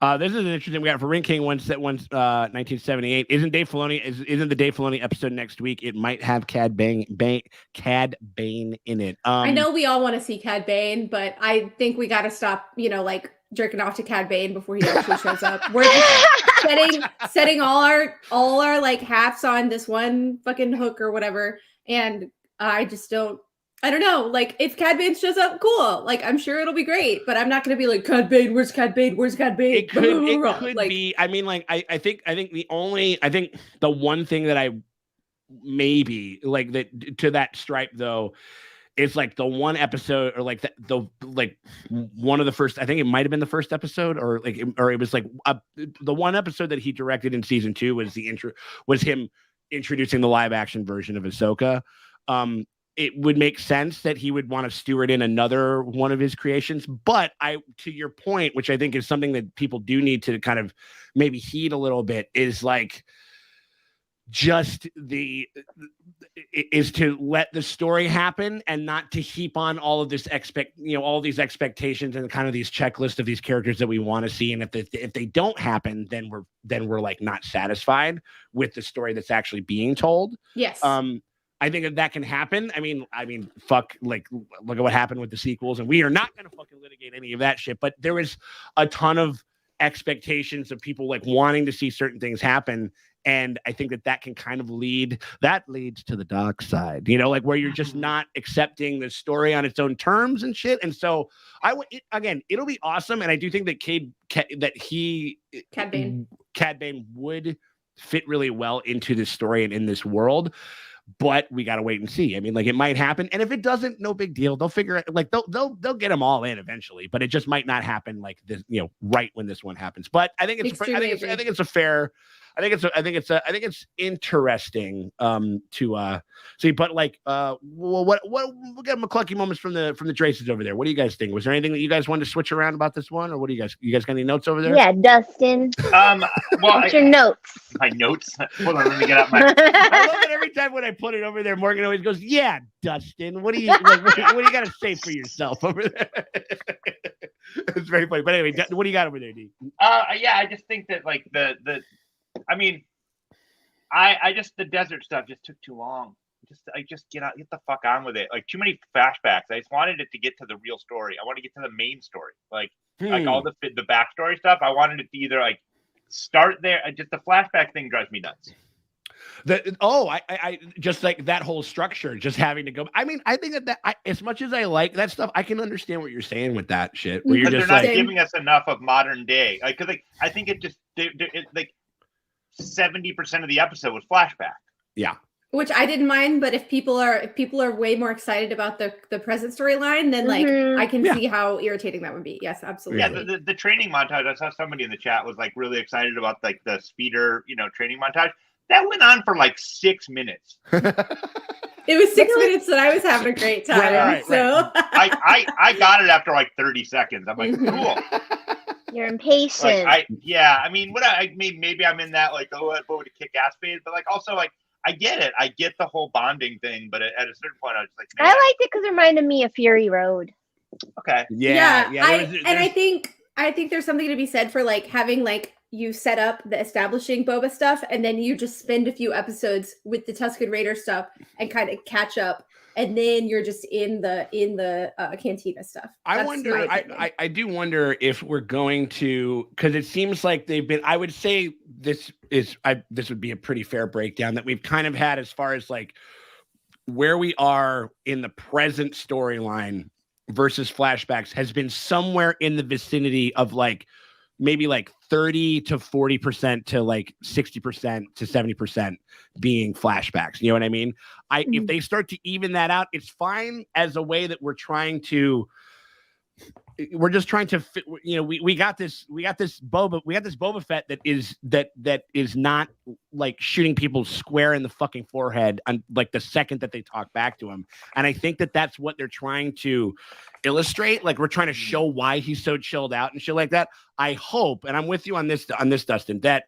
This is an interesting. We got for Ring King 1978. Isn't Dave Filoni? Isn't the Dave Filoni episode next week? It might have Cad Bane in it. I know we all want to see Cad Bane, but I think we got to stop. Like jerking off to Cad Bane before he actually shows up. We're just setting all our like hats on this one fucking hook or whatever, and I just don't. I don't know. Like, if Cad Bane shows up, cool. Like, I'm sure it'll be great, but I'm not going to be like, Cad Bane, where's Cad Bane? Where's Cad Bane? It could be. I mean, like, I think the one thing that I maybe like that to that stripe though is like the one episode or like the one of the first. I think it might have been the first episode or it was like the one episode that he directed in season 2 was him introducing the live action version of Ahsoka. It would make sense that he would want to steward in another one of his creations. But to your point, which I think is something that people do need to kind of maybe heed a little bit, is like just is to let the story happen and not to heap on all of this all these expectations and kind of these checklists of these characters that we want to see. And if they don't happen, then we're like not satisfied with the story that's actually being told. Yes. I think that can happen. I mean, fuck, like, look at what happened with the sequels, and we are not going to fucking litigate any of that shit. But there is a ton of expectations of people like wanting to see certain things happen, and I think that can kind of leads to the dark side, like where you're just not accepting the story on its own terms and shit. And so it'll be awesome, and I do think that Cad Bane would fit really well into this story and in this world. But we got to wait and see. I mean, like, it might happen. And if it doesn't, no big deal. They'll figure it, like, they'll get them all in eventually, but it just might not happen like this, right when this one happens. But I think it's interesting to see. But like, what got McClucky moments from the Traces over there? What do you guys think? Was there anything that you guys wanted to switch around about this one, or what do you guys got any notes over there? Yeah, Dustin. What's your notes? My notes. Hold on, let me get out my. I love that every time when I put it over there, Morgan always goes, "Yeah, Dustin. What do you what do you got to say for yourself over there?" It's very funny. But anyway, what do you got over there, D? Yeah, I just think that like I mean, the desert stuff just took too long. Get the fuck on with it. Like, too many flashbacks. I just wanted it to get to the real story. I want to get to the main story. Like all the backstory stuff. I wanted it to either like start there. Just the flashback thing drives me nuts. I just like that whole structure, just having to go. I mean, I think that as much as I like that stuff, I can understand what you're saying with that shit. Where you're Because just they're not like, giving us enough of modern day. Like, because I think it just like 70% of the episode was flashback. yeah. Which I didn't mind, but if people are way more excited about the present storyline, then like I can see how irritating that would be. Yes, absolutely. Yeah, the training montage. I saw somebody in the chat was like really excited about like the speeder, training montage. That went on for like 6 minutes. It was 6 minutes that I was having a great time. Right. I got it after like 30 seconds. I'm like, cool. You're impatient. Like, I mean, maybe I'm in that like, what would a kick ass phase, but like also like I get it. I get the whole bonding thing, but at a certain point, I was like, man. I liked it because it reminded me of Fury Road. Okay. Yeah. I think there's something to be said for like having like you set up the establishing Boba stuff, and then you just spend a few episodes with the Tusken Raider stuff and kind of catch up, and then you're just in the Cantina stuff. I wonder. I do wonder if we're going to, because it seems like they've been. I would say this would be a pretty fair breakdown that we've kind of had as far as like where we are in the present storyline versus flashbacks has been somewhere in the vicinity of like maybe like 30 to 40% to like 60% to 70% being flashbacks. You know what I mean? If they start to even that out, it's fine as a way that we're just trying to fit, we got this Boba Fett that is not like shooting people square in the fucking forehead on like the second that they talk back to him. And I think that that's what they're trying to illustrate. Like we're trying to show why he's so chilled out and shit like that. I hope, and I'm with you on this, Dustin, that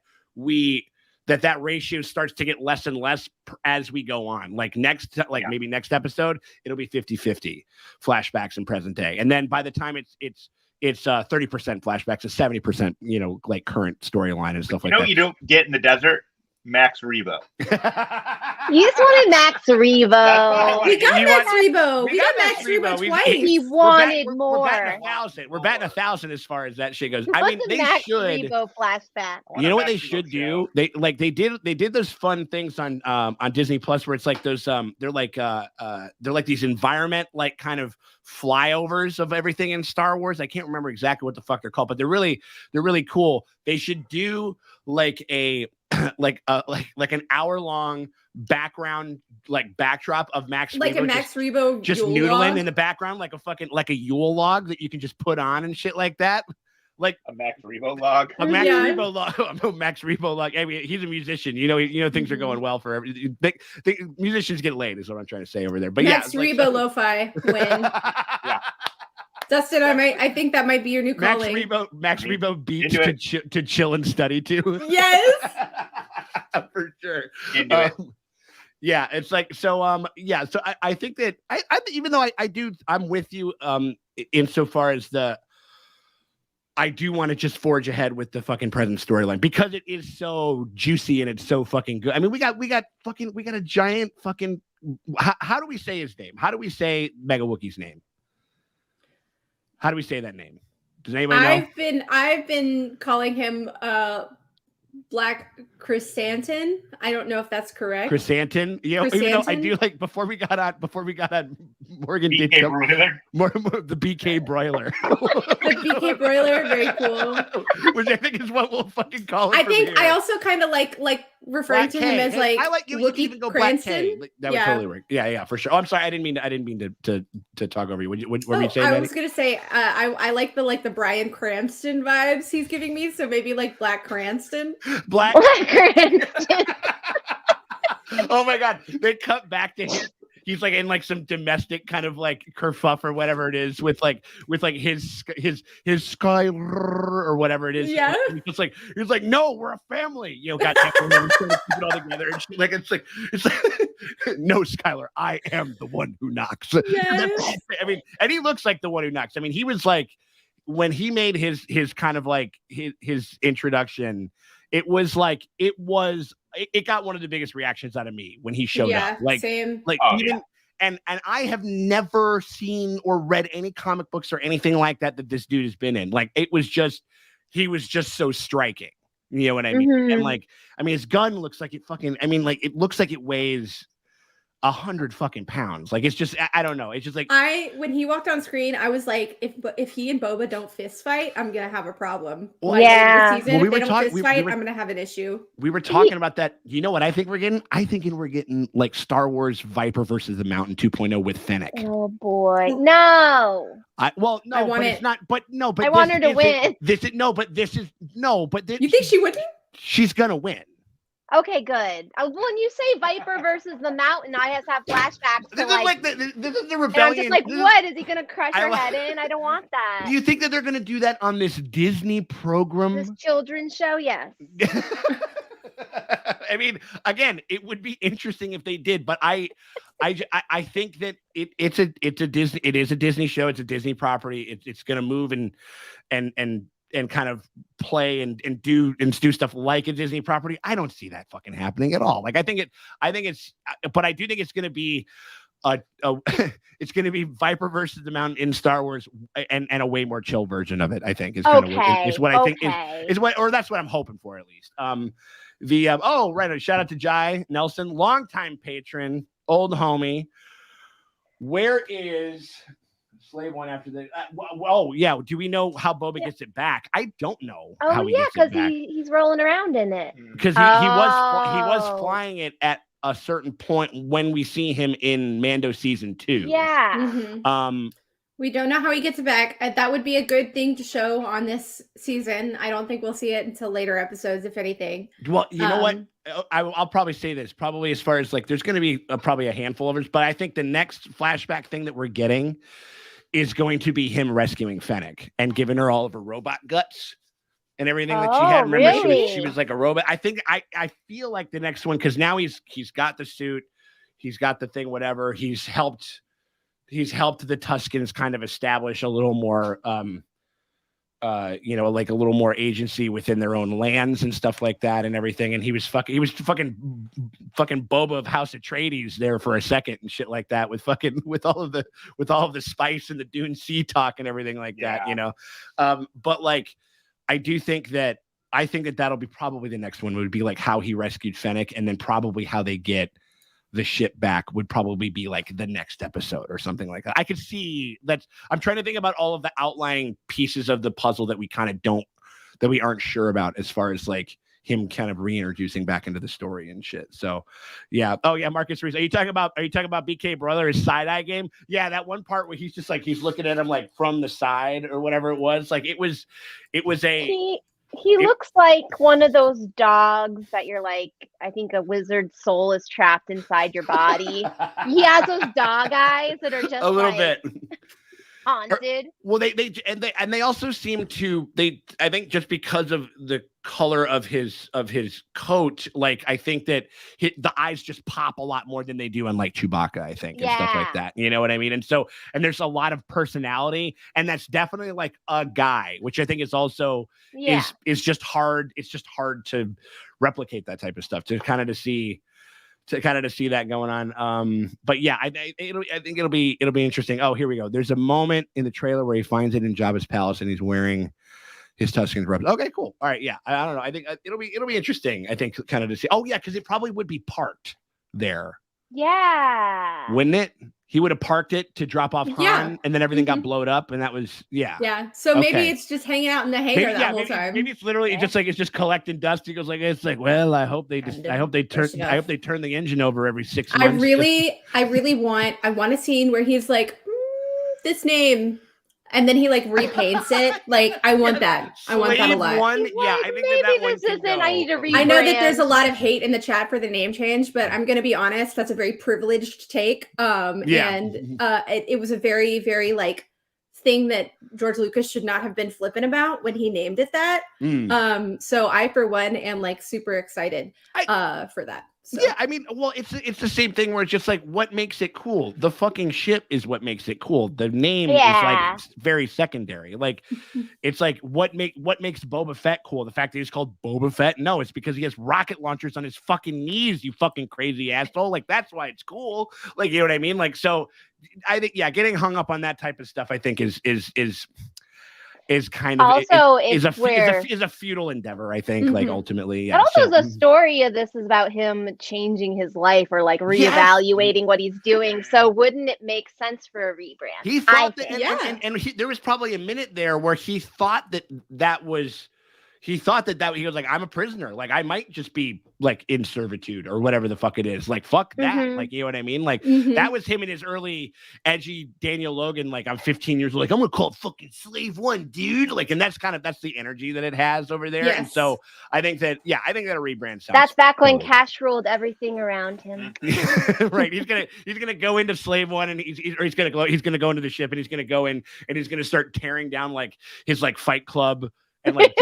that ratio starts to get less and less as we go on. Like maybe next episode, it'll be 50-50 flashbacks and present day. And then by the time it's 30% flashbacks to 70%, like current storyline and stuff like that. You don't get in the desert? Max Rebo. You just wanted Max Rebo. We got Max Rebo. We got Max Rebo twice. We wanted more. We're batting 1,000 as far as that shit goes. I mean, they Max should. Rebo flashback. You know what they should do? They did those fun things on Disney Plus where it's like those they're like these environment like kind of flyovers of everything in Star Wars. I can't remember exactly what the fuck they're called, but they're really cool. They should do like a like an hour-long background like backdrop of Max like Rebo, a Max Rebo just Yule noodling log? in the background like a Yule log that you can just put on and shit like that. Like a Max Rebo log. A Max Rebo log. Max Rebo log. I mean, he's a musician. Things are going well for every. Musicians get laid, is what I'm trying to say over there. But Max Rebo lo-fi win. Yeah. Dustin, I think that might be your new calling. Max Rebo beats to chill and study to. Yes, for sure. Into it. Yeah, it's like so. Yeah, so I think that I even though I'm with you insofar as I do want to just forge ahead with the fucking present storyline because it is so juicy and it's so fucking good. I mean, we got a giant fucking. How do we say his name? How do we say Mega Wookiee's name? How do we say that name? Does anybody know? I've been calling him Black Chrysanthemum. I don't know if that's correct. Chrysanthemum. Even though I do like before we got on Morgan BK did broiler. More the BK broiler. The BK broiler, very cool. Which I think is what we'll fucking call it. I think I also kind of like referring Black to him as like I like you Wookiee even go Cranston. Black K. That would totally work. Yeah, for sure. Oh, I'm sorry. I didn't mean to talk over you. What were you saying? I was gonna say I like the Bryan Cranston vibes he's giving me. So maybe like Black Cranston. Black Cranston. Oh my God! They cut back to him. He's like in like some domestic kind of like kerfuff or whatever it is with his sky or whatever it is. Yeah. He's like, no, we're a family. Got we're keep it all together. And it's like no, Skylar, I am the one who knocks. Yes. I mean, and he looks like the one who knocks. I mean, he was like when he made his kind of like his introduction. It got one of the biggest reactions out of me when he showed up. Like, same. Like and I have never seen or read any comic books or anything like that this dude has been in. Like he was just so striking. You know what I mean? Mhm. And like, I mean, his gun looks like it fucking. I mean, like it looks like it weighs 100 fucking pounds. Like it's just, I don't know. It's just like when he walked on screen, I was like, if he and Boba don't fist fight, I'm gonna have a problem. Well, Like, later yeah. this season, Well, we if were they don't talk- fist we fight, were- I'm gonna have an issue. we were talking about that. You know what I think we're getting? I think we're getting like Star Wars Viper versus the Mountain 2.0 with Fennec. Oh boy, no. I But want it's it. not. But no, but I want this her to isn't- win. This is no, but this is no, but this, You think she wouldn't? she's gonna win. Okay, good. When you say Viper versus the Mountain, I have to have flashbacks to This is like this is the and I'm rebellion. just like, This is- what? Is he gonna crush I her li- head in? I don't want that. Do you think that they're gonna do that on this Disney program? This children's show, yes. I mean, again, it would be interesting if they did, but I think that it's a Disney. It is a Disney show. It's a Disney property. It's gonna move and kind of play and do stuff like a Disney property. I don't see that fucking happening at all. Like I do think it's gonna be it's going to be Viper versus the Mountain in Star Wars, and a way more chill version of it. I think is kind of what I think is what, or that's what I'm hoping for at least. Shout out to Jai Nelson, longtime patron, old homie. Where is Slave One after the? Do we know how Boba gets it back? I don't know. Oh how he yeah, gets it because back. he's rolling around in it. Because he was Oh. flying it at a certain point when we see him in Mando season 2. Yeah. Mhm. We don't know how he gets it back. That would be a good thing to show on this season. I don't think we'll see it until later episodes, if anything. Well, you know what? I'll probably say this. Probably as far as like, there's going to be probably a handful of it, but I think the next flashback thing that we're getting is going to be him rescuing Fennec and giving her all of her robot guts and everything that she had. Remember, really? she was like a robot. I think I feel like the next one, because now he's got the suit, he's got the thing, whatever. He's helped the Tuskens kind of establish a little more like a little more agency within their own lands and stuff like that and everything. And he was fucking Boba of House Atreides there for a second and shit like that with all of the spice and the Dune Sea talk and everything like that, you know? But like, I think that that'll be probably the next one, would be like how he rescued Fennec, and then probably how they get the ship back would probably be like the next episode or something like that. I could see that. I'm trying to think about all of the outlying pieces of the puzzle that we aren't sure about, as far as like him kind of reintroducing back into the story and shit. So yeah. Oh yeah. Marcus Reese. Are you talking about BK brother, his side eye game? Yeah. That one part where he's just like, he's looking at him like from the side or whatever it was. Like it was He looks like one of those dogs that you're like, I think a wizard's soul is trapped inside your body. He has those dog eyes that are just a little bit haunted. Well, they also seem to, I think just because of the color of his coat, like I think that the eyes just pop a lot more than they do on like Chewbacca, I think, and stuff like that. You know what I mean? And so, and there's a lot of personality, and that's definitely like a guy, which I think is also is just hard. It's just hard to replicate that type of stuff, to see that going on. But yeah, I think it'll be interesting. Oh, here we go. There's a moment in the trailer where he finds it in Jabba's palace and he's wearing his Tusken robes. Okay, cool. All right. Yeah. I don't know. I think it'll be interesting. I think kind of to see. Oh yeah. Cause it probably would be parked there. Yeah. Wouldn't it? He would have parked it to drop off Han, and then everything got blowed up, and that was Yeah. So maybe it's just hanging out in the hangar that whole time. Maybe it's literally just like, it's just collecting dust. He goes like, it's like, well, I hope they turn the engine over every 6 months. I want a scene where he's like, this name, and then he like repaints it. Like, I want that. I want that a lot. I think that one this isn't. I need to rebrand. I know that there's a lot of hate in the chat for the name change, but I'm going to be honest. That's a very privileged take. And it was a very, very like thing that George Lucas should not have been flippant about when he named it that. So I, for one, am like super excited for that. So. Yeah, I mean, well, it's the same thing where it's just like, what makes it cool? The fucking ship is what makes it cool. The name is like very secondary. Like, it's like what makes Boba Fett cool? The fact that he's called Boba Fett? No, it's because he has rocket launchers on his fucking knees. You fucking crazy asshole! Like, that's why it's cool. Like, you know what I mean? Like, so I think getting hung up on that type of stuff, I think is is kind of also is where a futile endeavor, I think. Like ultimately, yeah. And also the story of this is about him changing his life or like reevaluating what he's doing. So wouldn't it make sense for a rebrand? He thought that, and there was probably a minute there where he thought that was. He thought that he was like, I'm a prisoner. Like, I might just be like in servitude or whatever the fuck it is. Like, fuck that. Like, you know what I mean? Like, that was him in his early edgy Daniel Logan. Like, I'm 15 years old. Like, I'm going to call it fucking Slave One, dude. Like, and that's the energy that it has over there. Yes. And so I think that a rebrand sounds. That's back when Cash ruled everything around him. Right. He's going to go into Slave One and he's going to go into the ship and he's going to go in and he's going to start tearing down like his like Fight Club and like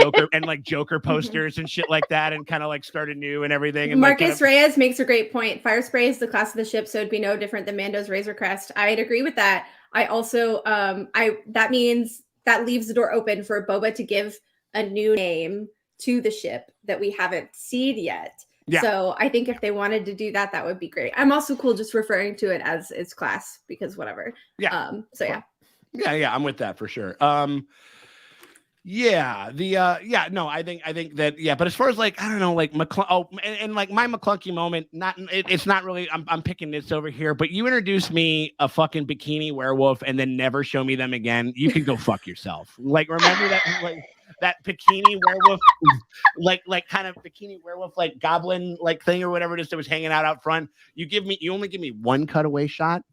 Joker posters and shit like that, and kind of like start anew and everything. And Marcus Reyes makes a great point. Fire spray is the class of the ship, so it'd be no different than Mando's Razor Crest. I'd agree with that. I also, that means that leaves the door open for Boba to give a new name to the ship that we haven't seen yet. Yeah. So I think if they wanted to do that, that would be great. I'm also cool just referring to it as its class because whatever. Yeah. So yeah. Yeah, I'm with that for sure. I think that, but as far as like, I don't know, like and like my McClunky moment, it's not really, I'm picking this over here, but you introduced me a fucking bikini werewolf and then never show me them again. You can go fuck yourself. Like, remember that, like that bikini werewolf, like kind of bikini werewolf, like goblin, like thing or whatever it is that was hanging out front. You only give me one cutaway shot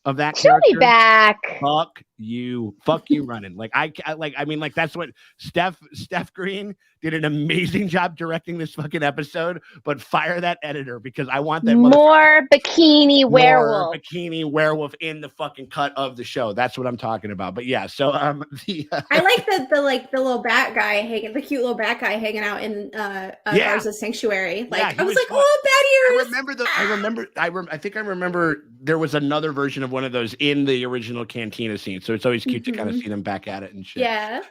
of that character. She'll be back. Fuck you running. Like I mean, that's what Steph Green did an amazing job directing this fucking episode, but fire that editor because I want that more bikini werewolf in the fucking cut of the show. That's what I'm talking about. But yeah, so I like the little bat guy the cute little bat guy hanging out in Garza's sanctuary. Like I was like, oh, bat ears. I remember there was another version of one of those in the original Cantina scene. So it's always cute to kind of see them back at it and shit. Yeah.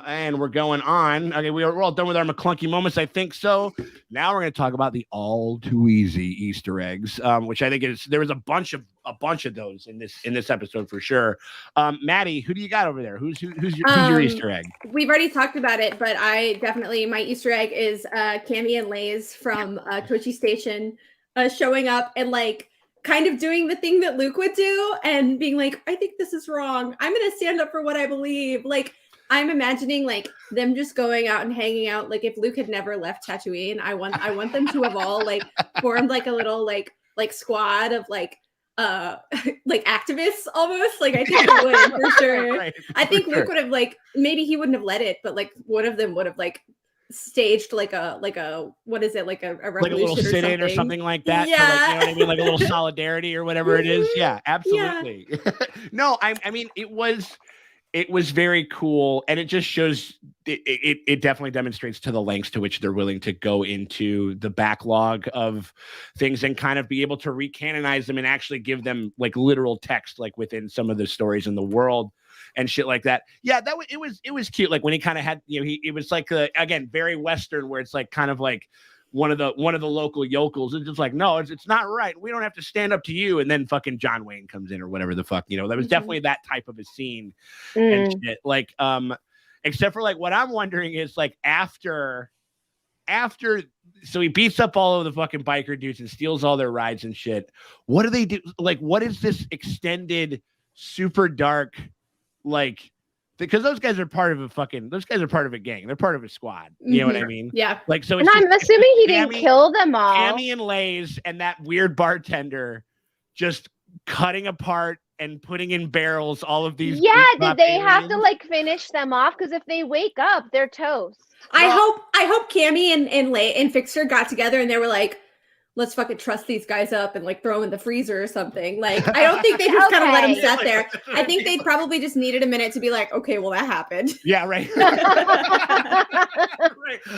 And we're going on. Okay, we're all done with our McClunky moments, I think so. Now we're going to talk about the all too easy Easter eggs, which I think there was a bunch of those in this episode for sure. Maddie, who do you got over there? Who's your Easter egg? We've already talked about it, but my Easter egg is Cammy and Lay's from Tochi Station showing up and like kind of doing the thing that Luke would do and being like, I think this is wrong. I'm going to stand up for what I believe. Like, I'm imagining like them just going out and hanging out. Like if Luke had never left Tatooine, I want them to have all like formed like a little like squad of like activists almost. Like I think they would for sure. Right, I think Luke would have like, maybe he wouldn't have let it, but like one of them would have like staged like a what is it, like a revolution, like a little sit-in or something like that. Yeah, like, you know what I mean, like a little solidarity or whatever it is. Yeah, absolutely. Yeah. No, I mean it was very cool, and it just shows it definitely demonstrates to the lengths to which they're willing to go into the backlog of things and kind of be able to recanonize them and actually give them like literal text like within some of the stories in the world and shit like that. Yeah, it was cute. Like when he kind of had, it was like again very Western, where it's like kind of like one of the local yokels. It's just like, no, it's not right. We don't have to stand up to you. And then fucking John Wayne comes in or whatever the fuck, that was definitely that type of a scene and shit. Like, except for like, what I'm wondering is like after, so he beats up all of the fucking biker dudes and steals all their rides and shit. What do they do? Like, what is this extended, super dark, like, because those guys are part of a gang. They're part of a squad. You know what I mean? Yeah. Like, so and I'm assuming he didn't kill them all. Cammy and Lay's and that weird bartender just cutting apart and putting in barrels all of these. Yeah, did they have to like finish them off? Because if they wake up, they're toast. I hope Cammy and Lay and Fixer got together and they were like, let's fucking trust these guys up and like throw them in the freezer or something. Like, I don't think they just kind of let them sit there. I think they probably just needed a minute to be like, okay, well, that happened. Yeah, right. Right.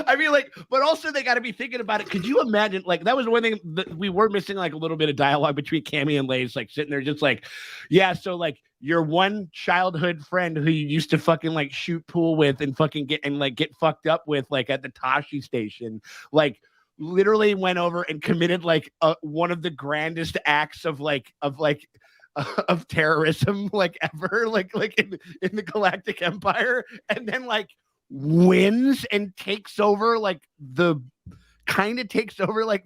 I mean, like, but also they got to be thinking about it. Could you imagine, like, that was one thing that we were missing, like a little bit of dialogue between Cammy and Lay's, like sitting there just like, yeah, so like your one childhood friend who you used to fucking like shoot pool with and fucking get fucked up with, like at the Tashi station, like, literally went over and committed like one of the grandest acts of of terrorism like ever, like in the Galactic Empire, and then like wins and takes over like the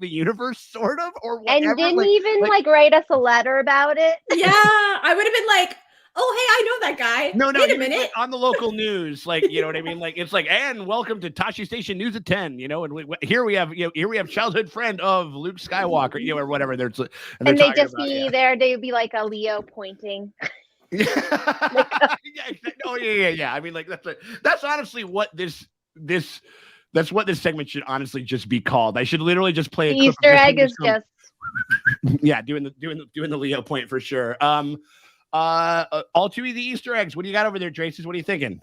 universe, sort of, or whatever. And didn't even write us a letter about it. Yeah, I would have been like, oh, hey, I know that guy. No, Wait a you mean, minute. like, on the local news, like, you know what I mean? Like, it's like, and welcome to Tashi Station News at 10, you know, and here we have childhood friend of Luke Skywalker, you know, or whatever. And they just be there. They'd be like a Leo pointing. Oh yeah. I mean, like that's honestly what that's what this segment should honestly just be called. I should literally just play the Easter egg is just doing the Leo point for sure. All two of the Easter eggs. What do you got over there, Traces? What are you thinking?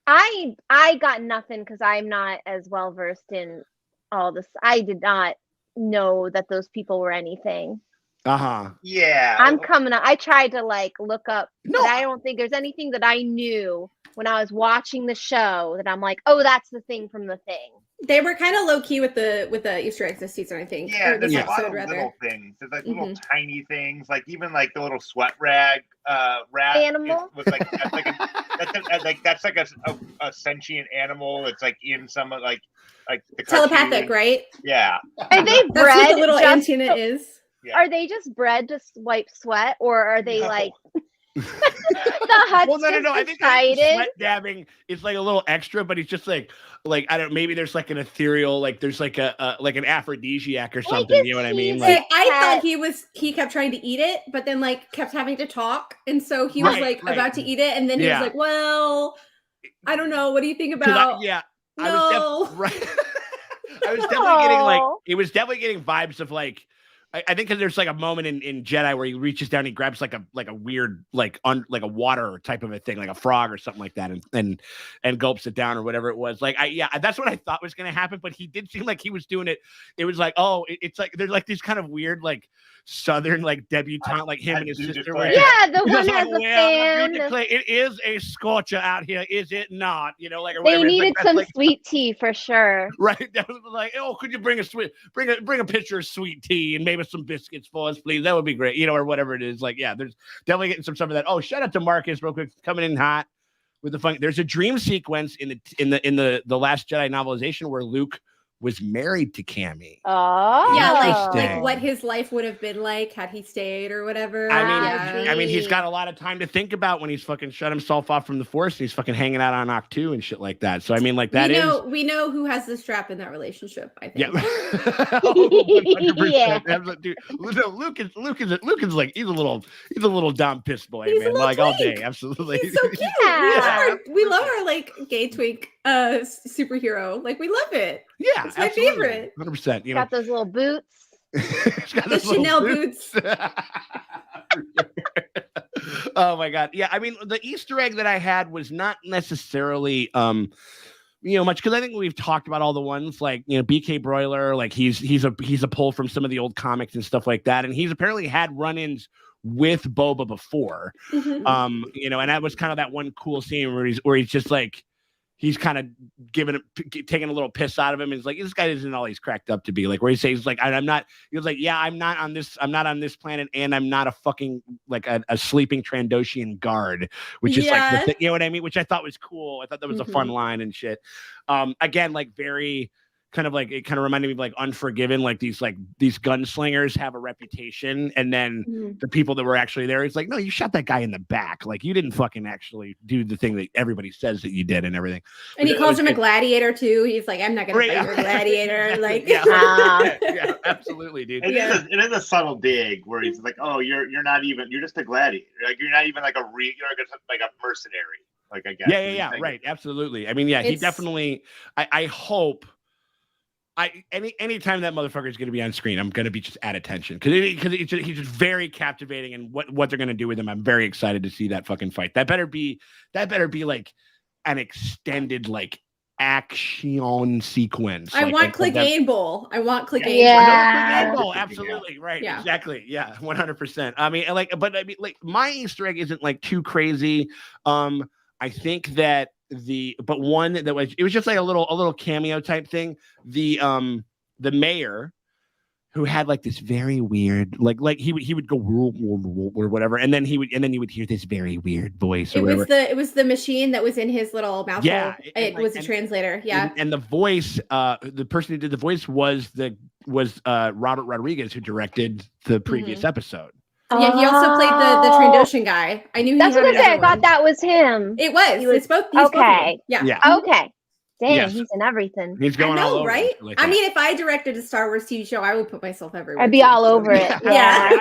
I got nothing because I'm not as well versed in all this. I did not know that those people were anything. Yeah. I'm coming up. I tried to like look up, but I don't think there's anything that I knew when I was watching the show that I'm like, oh, that's the thing from the thing. They were kind of low key with the Easter eggs this season, I think. Yeah, there's a lot of little things. There's like little tiny things, like even like the little sweat rag rat animal. Was like that's like a sentient animal. It's like in some like the telepathic, cartoon. right? Yeah. Are they bred? That's what the little antenna is. Yeah. Are they just bred to wipe sweat, or are they like the Hutt's no. I think sweat dabbing is like a little extra, but it's just like I don't. Maybe there's like an ethereal, like there's like a like an aphrodisiac or something. You know what I mean? Like I thought he kept trying to eat it, but then like kept having to talk, and so he was about to eat it, and then he was like, "Well, I don't know. What do you think about?" I was definitely getting like it was definitely getting vibes of like. I think because there's like a moment in Jedi where he reaches down, he grabs like a weird like a water type of a thing, like a frog or something like that, and gulps it down or whatever it was. Like that's what I thought was gonna happen, but he did seem like he was doing it. It was like it's like there's like these kind of weird like Southern like debutante like him and his sister. Yeah, the one has a fan. It is a scorcher out here, is it not? You know, like or they whatever. needed some sweet tea for sure. Right? That was like, oh, could you bring a pitcher of sweet tea and maybe some biscuits for us, please? That would be great, you know, or whatever it is. Like, yeah, there's definitely getting some of that. Oh, shout out to Marcus real quick, coming in hot with the fun. There's a dream sequence in the Last Jedi novelization where Luke was married to Cammy. Oh, yeah, like what his life would have been like had he stayed or whatever. I mean, he's got a lot of time to think about when he's fucking shut himself off from the Force. And he's fucking hanging out on Octu and shit like that. So I mean, like that we know who has the strap in that relationship. I think. Yeah. 100%. Dude, Luke is like he's a little dumb piss boy, man. Like twink. All day, absolutely. He's so cute. Yeah. We love our like gay twink superhero. Like we love it. Yeah, it's my favorite. 100%. You got those little boots. The Chanel boots. Oh my god. Yeah, I mean the Easter egg that I had was not necessarily much because I think we've talked about all the ones like BK Broiler, like he's a pull from some of the old comics and stuff like that, and he's apparently had run-ins with Boba before. And that was kind of that one cool scene where he's just like he's kind of taking a little piss out of him. And he's like, this guy isn't all he's cracked up to be. Like where he says like, I'm not on this planet, and I'm not a fucking like a sleeping Trandoshan guard, which is like you know what I mean? Which I thought was cool. I thought that was a fun line and shit. Again, like very kind of like it kind of reminded me of like Unforgiven, like these gunslingers have a reputation, and then the people that were actually there, it's like, no, you shot that guy in the back, like you didn't fucking actually do the thing that everybody says that you did and everything. And he calls him a gladiator too. He's like, I'm not gonna fight your gladiator. Like yeah, absolutely, dude. It is a subtle dig where he's like, oh, you're just a gladiator, like you're not even like a mercenary, like I guess. Yeah, right, absolutely. I mean, yeah, he definitely. I hope. Anytime that motherfucker is going to be on screen, I'm going to be just at attention because he's just very captivating, and what they're going to do with him, I'm very excited to see that fucking fight. That better be like an extended like action sequence. I want Clegane Bowl. I want Clegane. Yeah. Bowl. Absolutely right. Yeah. Exactly. Yeah. 100%. I mean, like my Easter egg isn't like too crazy. I think that one that was just like a little cameo type thing. The mayor who had like this very weird, like he would go or whatever, and then you would hear this very weird voice. It was the machine that was in his little mouth. Yeah, it was a translator. Yeah, and the voice, the person who did the voice was Robert Rodriguez, who directed the previous episode. Yeah, he also played the Trandoshan guy. I knew. That's what I said. I thought that was him. It was. It's both. Okay. Yeah. Okay. Dang, Yes. He's in everything. He's going all over, right? Like I mean, if I directed a Star Wars TV show, I would put myself everywhere. I'd be all over it. Yeah.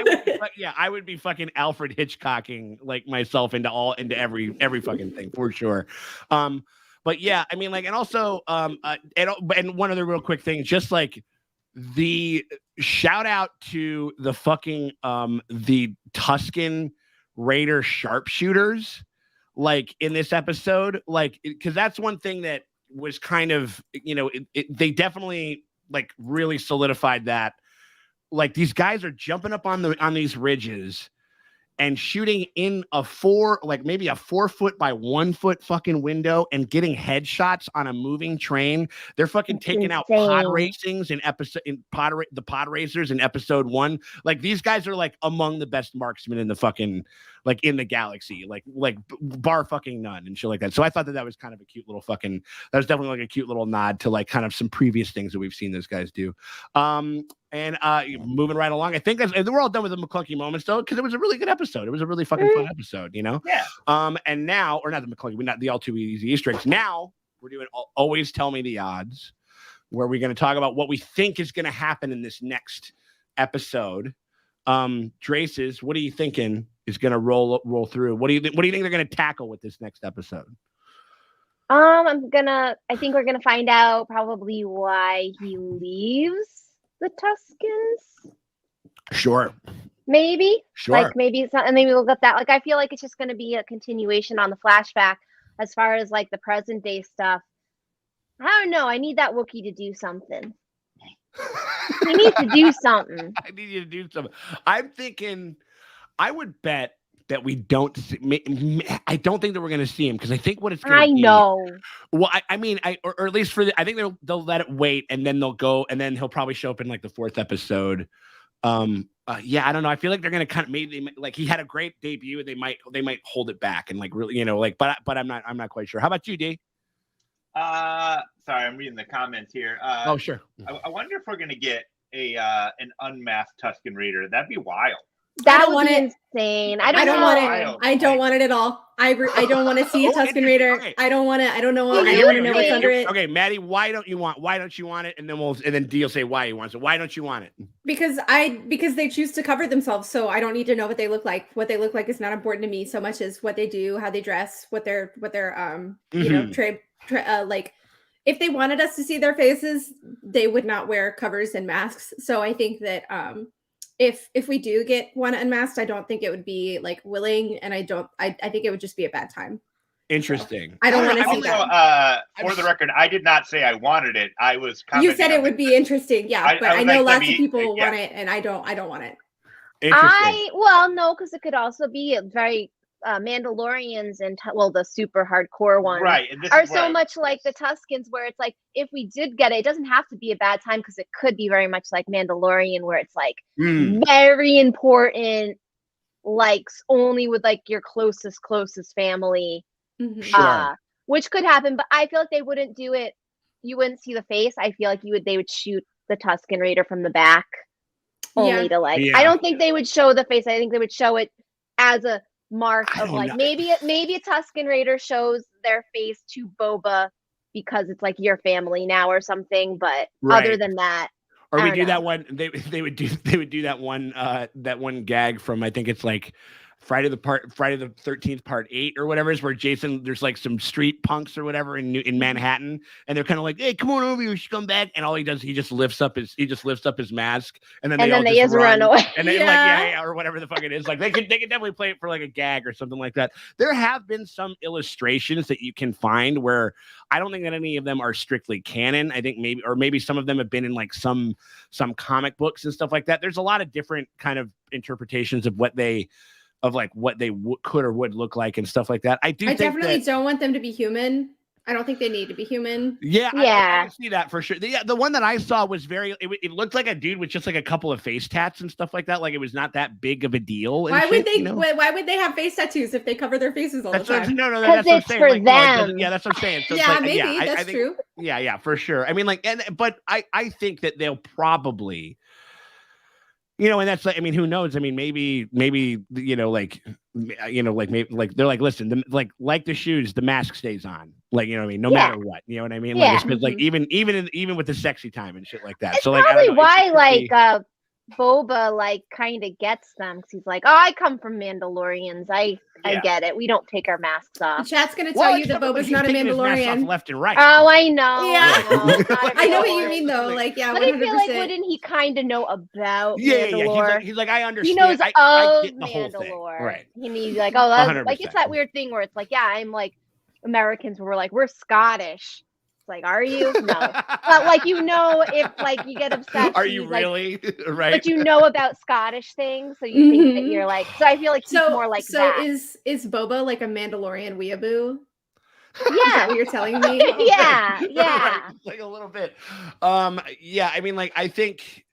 I would be fucking Alfred Hitchcocking like myself into every fucking thing for sure. But yeah, I mean, like, and also, and one other real quick thing, just like the shout out to the fucking the Tusken Raider sharpshooters, like in this episode, like, because that's one thing that was kind of, they definitely like really solidified that, like, these guys are jumping up on these ridges and shooting in maybe a 4 foot by 1 foot fucking window and getting headshots on a moving train. They're fucking taking out pod racings the pod racers in episode 1. Like, these guys are like among the best marksmen in the fucking, like, in the galaxy, like bar fucking none and shit like that. So I thought that was kind of a cute little that was definitely like a cute little nod to like kind of some previous things that we've seen those guys do. And moving right along, I think we're all done with the McClunky moments though, because it was a really good episode. It was a really fucking fun episode, Yeah. And now, or not the McClunky, not the all too easy Easter eggs. Now we're doing Always Tell Me the Odds, where we're going to talk about what we think is going to happen in this next episode. Draces, what are you thinking is going to roll through? What do you think they're going to tackle with this next episode? I think we're gonna find out probably why he leaves the Tuskens. Sure. Maybe. Sure. Like maybe it's not, and maybe we'll get that. Like I feel like it's just gonna be a continuation on the flashback as far as like the present day stuff. I don't know. I need that Wookiee to do something. He needs to do something. I need you to do something. I'm thinking, I would bet that we don't see, I don't think that we're going to see him, because I think what it's going to be. I know. Well, I mean, or at least I think they'll let it wait, and then they'll go, and then he'll probably show up in like the 4th episode. Yeah, I don't know. I feel like they're going to kind of maybe like, he had a great debut, and they might hold it back and like really, but I'm not quite sure. How about you, D? Sorry, I'm reading the comments here. Oh, sure. I wonder if we're gonna get an unmasked Tusken Raider. That'd be wild. That would be insane. I don't want it. I don't want it at all. I don't want to see a Tusken Raider. Okay. I don't want to. I don't know. I don't want to know what's under it. Okay, Maddie, why don't you want it? And then D will say why he wants it. Why don't you want it? Because they choose to cover themselves, so I don't need to know what they look like. What they look like is not important to me so much as what they do, how they dress, what their like, if they wanted us to see their faces, they would not wear covers and masks. So I think that if we do get one unmasked, I don't think it would be like willing, and I think it would just be a bad time. Interesting. So I don't want to see that. For the record, I did not say I wanted it. I was You said it would be interesting, yeah, but I know lots of people want it, and I don't want it. No, because it could also be a very Mandalorians and the super hardcore ones, right, and are so much like the Tuskens, where it's like, if we did get it doesn't have to be a bad time, because it could be very much like Mandalorian, where it's like very important, like only with like your closest family, which could happen. But I feel like they wouldn't do it. You wouldn't see the face. I feel like they would shoot the Tusken Raider from the back, only to like. I don't think they would show the face. I think they would show it as a mark of like, maybe a Tusken Raider shows their face to Boba because it's like your family now or something, but other than that, or we do that one, they would do that one gag from, I think it's like Friday the 13th part 8 or whatever, is where Jason, there's like some street punks or whatever in Manhattan, and they're kind of like, hey, come on over, you scumbag, and all he does, he just lifts up his mask, and then they just run away, and then like or whatever the fuck it is. Like they could definitely play it for like a gag or something like that. There have been some illustrations that you can find where I don't think that any of them are strictly canon. I think maybe some of them have been in like some comic books and stuff like that. There's a lot of different kind of interpretations of what they could or would look like and stuff like that. I definitely don't want them to be human. I don't think they need to be human. Yeah, Yeah. I can see that for sure. The one that I saw was it looked like a dude with just like a couple of face tats and stuff like that. Like it was not that big of a deal. Why would they? Why would they have face tattoos if they cover their faces all the time? No, Because that's what I'm it's saying. for Like, no, it doesn't- them. yeah, that's what I'm saying. So Yeah, it's like, maybe I that's think, true. Yeah, for sure. I mean, like, but I think that they'll probably, and that's like, I mean, who knows? I mean, maybe, maybe they're like, listen, like the shoes, the mask stays on, like, you know what I mean? No matter what, you know what I mean? Yeah. Like, it's like even with the sexy time and shit like that. It's So like, probably I don't know, why Boba like kind of gets them because he's like, oh, I come from Mandalorians. I get it. We don't take our masks The off. chat's gonna tell you that Boba's not a Mandalorian. left and right. Oh, I know. Yeah. I I know what you mean though. Like, yeah, But 100%. I feel like wouldn't he kind of know about Yeah. Mandalore? He's like, I understand. He knows I of get the whole thing. Mandalore. Right. And he's like, oh, that's, 100%. like it's that weird thing where it's like, yeah, I'm like Americans where we're like, we're Scottish. It's like, are you? No. But like, if like you get obsessed. Are you really? Like, right. But you know about Scottish things, so you think that you're like. So I feel like he's more like that. So is Boba like a Mandalorian weeaboo? Yeah. Is that what you're telling me? Yeah. Right, like a little bit. Yeah, I mean, like, I think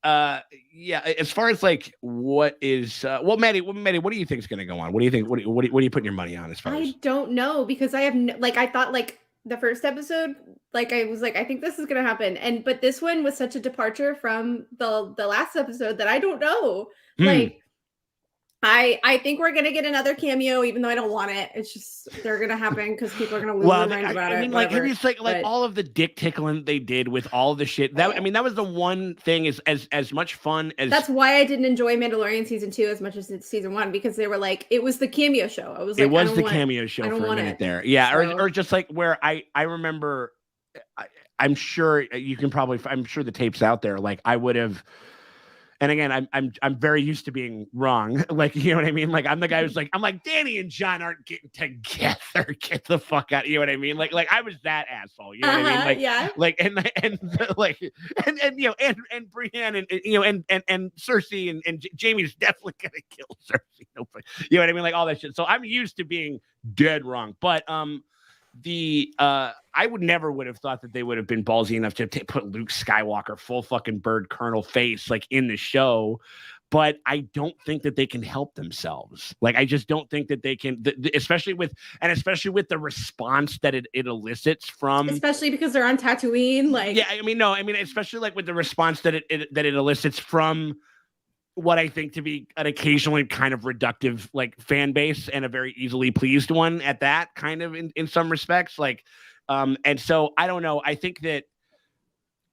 as far as like what is Maddie, what do you think is going to go on? What do you think? What are you putting your money on as far as? I don't know because I have I thought like the first episode, like I was like, I think this is gonna happen, but this one was such a departure from the last episode that I don't know. Like, I think we're gonna get another cameo, even though I don't want it. It's just they're gonna happen because people are gonna lose their minds about it. I mean, like, have you like all of the dick tickling they did with all the shit? That I mean, that was the one thing is as much fun as. That's why I didn't enjoy Mandalorian season 2 as much as season 1 because they were like, it was the cameo show. I was like, it was the cameo show for a minute there, yeah, so. or just like where I remember, I'm sure you can probably, I'm sure the tape's out there. Like I would have. And again, I'm very used to being wrong. Like, you know what I mean? Like, I'm the guy who's like, I'm like, Danny and John aren't getting together. Get the fuck out. You know what I mean? Like I was that asshole. You know what I mean? Like, yeah. Like, and Brienne and Cersei and Jamie's definitely gonna kill Cersei. You know what I mean? Like all that shit. So I'm used to being dead wrong. But I would have thought that they would have been ballsy enough to put Luke Skywalker full fucking bird colonel face like in the show, but I don't think that they can help themselves. Like I just don't think that they can, especially with the response that it elicits from, especially because they're on Tatooine. Like yeah, I mean especially like with the response that it elicits from what I think to be an occasionally kind of reductive like fan base and a very easily pleased one at that kind of in some respects. Like, and so I don't know. I think that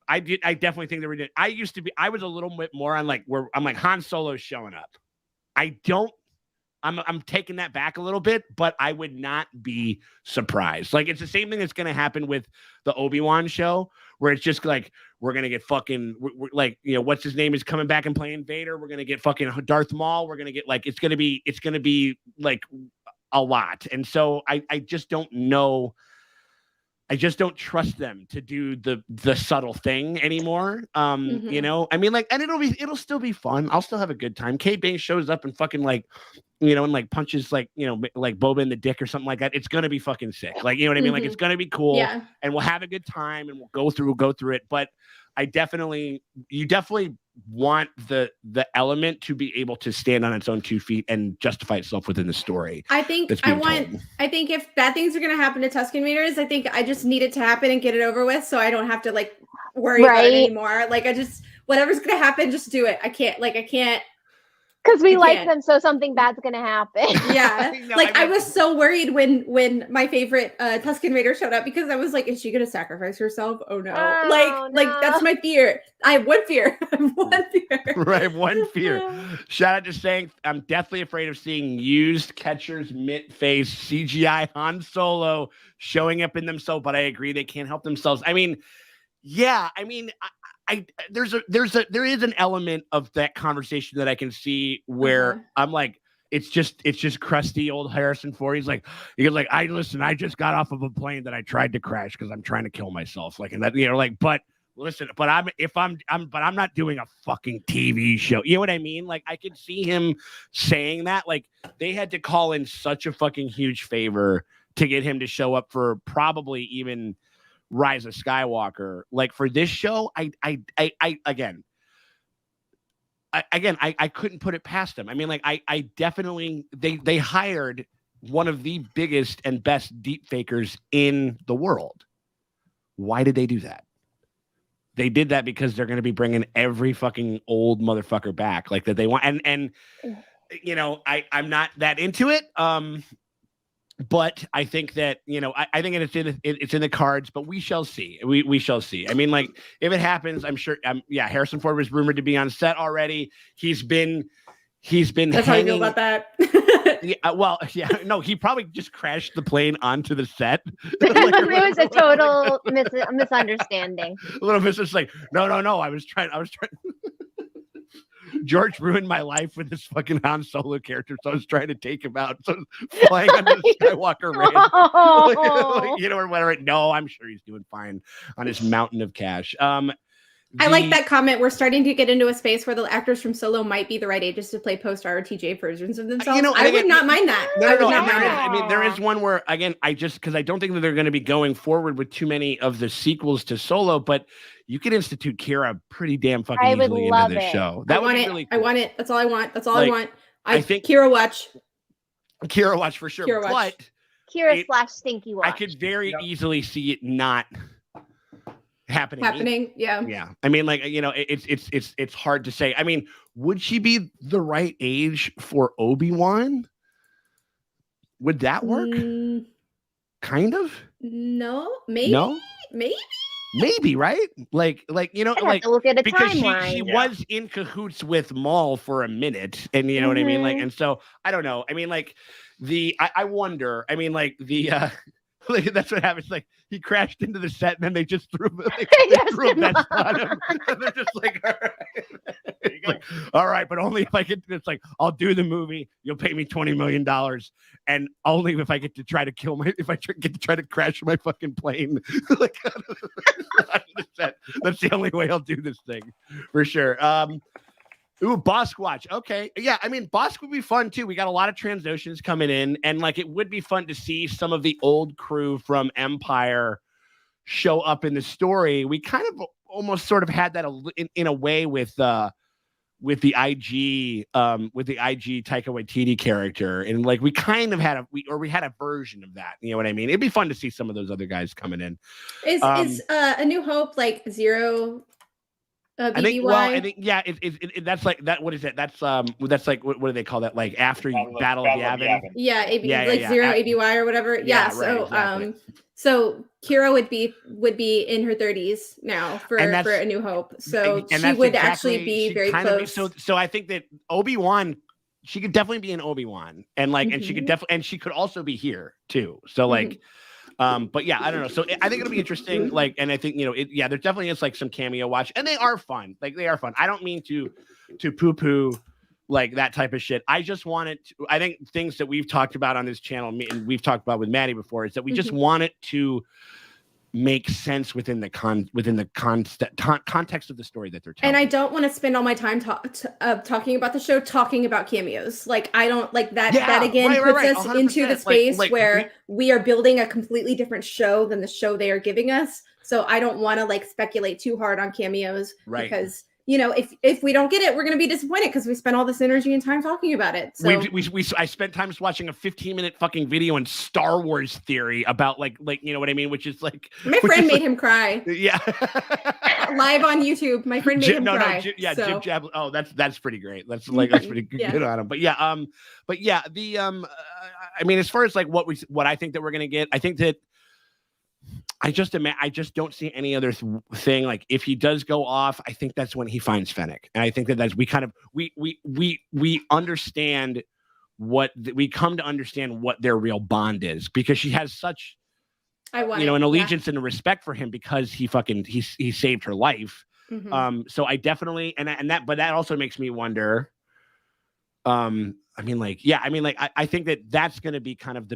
I definitely think that I was a little bit more on like where I'm like Han Solo's showing up. I'm taking that back a little bit, but I would not be surprised. Like it's the same thing that's going to happen with the Obi-Wan show where it's just like, we're going to get fucking we're like, what's his name is coming back and playing Vader. We're going to get fucking Darth Maul. We're going to get like, it's going to be like a lot. And so I just don't know. I just don't trust them to do the subtle thing anymore. I mean, like, and it'll still be fun. I'll still have a good time. Cade Bane shows up and fucking like, and like punches like, like Boba in the dick or something like that. It's going to be fucking sick. Like, you know what I mean? Like it's going to be cool and we'll have a good time and we'll go through it. But you definitely want the element to be able to stand on its own 2 feet and justify itself within the story. I think if bad things are going to happen to Tusken Raiders, I think I just need it to happen and get it over with. So I don't have to like worry about it anymore. Like whatever's going to happen, just do it. I can't. Because we like them, so something bad's gonna happen. Yeah, I was so worried when my favorite Tusken Raider showed up because I was like, "Is she gonna sacrifice herself? Oh no!" Like that's my fear. I have one fear. Right, one fear. Shout out to saying I'm deathly afraid of seeing used catcher's mitt face CGI Han Solo showing up in themselves. But I agree they can't help themselves. I mean, yeah, I mean. There is an element of that conversation that I can see where I'm like, it's just crusty old Harrison Ford. He's like, I just got off of a plane that I tried to crash because I'm trying to kill myself. Like, and that, but listen, but I'm not doing a fucking TV show. You know what I mean? Like, I could see him saying that. Like, they had to call in such a fucking huge favor to get him to show up for probably even Rise of Skywalker. Like for this show, I couldn't put it past them. I mean, like I definitely they hired one of the biggest and best deep fakers in the world. Why did they do that? They did that because they're going to be bringing every fucking old motherfucker back like that they want. And you know, I'm not that into it. But I think that, you know, I think it's in the cards, but we shall see. We shall see. I mean, like if it happens, I'm sure. Harrison Ford was rumored to be on set already. He's been. That's how I feel about that. No, he probably just crashed the plane onto the set. It was a total misunderstanding. A little bit just like, no. I was trying. George ruined my life with this fucking Han Solo character, so I was trying to take him out. So flying under the Skywalker Ranch, you know, or whatever. No, I'm sure he's doing fine on his mountain of cash. I like that comment. We're starting to get into a space where the actors from Solo might be the right ages to play post-ROTJ versions of themselves. You know, I would not mind that. I mean, there is one where, again, because I don't think that they're going to be going forward with too many of the sequels to Solo, but you could institute Kira pretty damn fucking easily into this show. That would be really cool. I want it. That's all I want. I want. I think Kira watch. Kira watch for sure. Kira watch. But Kira / Stinky watch. I could very easily see it not happening. Yeah. I mean, like, you know, it's hard to say. I mean, would she be the right age for Obi-Wan? Would that work? Kind of. No, maybe. Maybe, right? Like, you know, like look at a because timeline. she was in cahoots with Maul for a minute, and you know what I mean? Like, and so I don't know. I mean, like I wonder, I mean, like like, that's what happens. Like he crashed into the set, and then they just threw a vest on him. And they're just like, all right, but only if I get. It's like I'll do the movie. You'll pay me $20 million, and only if I get to try to get to try to crash my fucking plane. Like on the set. That's the only way I'll do this thing for sure. Bosquatch. Okay. Yeah. I mean, Bosk would be fun too. We got a lot of Transoceans coming in, and like it would be fun to see some of the old crew from Empire show up in the story. We kind of almost sort of had that in a way with the IG Taika Waititi character, and like we kind of had we had a version of that. You know what I mean? It'd be fun to see some of those other guys coming in. Is A New Hope like zero? BBY? I think yeah. That's like that. What is it? That's like what do they call that? Like after Battle of Yavin. Yeah, zero ABY or whatever. Yeah. So exactly. So Kira would be in her 30s now for A New Hope. So she would actually be very close. So I think that Obi-Wan, she could definitely be in Obi-Wan, and like, and she could definitely, and she could also be here too. So like. But yeah, I don't know. So I think it'll be interesting. Like, and I think, you know, there definitely is like some cameo watch, and they are fun. Like they are fun. I don't mean to poo-poo like that type of shit. I just want it to, I think things that we've talked about on this channel, and we've talked about with Maddie before, is that we just want it to make sense within the context of the story that they're telling. And I don't want to spend all my time talking about the show, talking about cameos. Like I don't like that. Yeah, that again puts us into the space where we are building a completely different show than the show they are giving us. So I don't want to like speculate too hard on cameos, because you know, if we don't get it, we're going to be disappointed because we spent all this energy and time talking about it. So I spent time just watching a 15-minute fucking video on Star Wars theory about like you know what I mean, which is like my friend made him cry. Yeah, live on YouTube, my friend made him cry. Jim Jab. Oh, that's pretty great. That's pretty good on him. But yeah, I mean, as far as like what I think that we're going to get, I think that. I just don't see any other thing. Like if he does go off, I think that's when he finds Fennec, and I think that's we understand we come to understand what their real bond is, because she has such an allegiance and a respect for him because he saved her life. So I definitely but that also makes me wonder. I think that's going to be kind of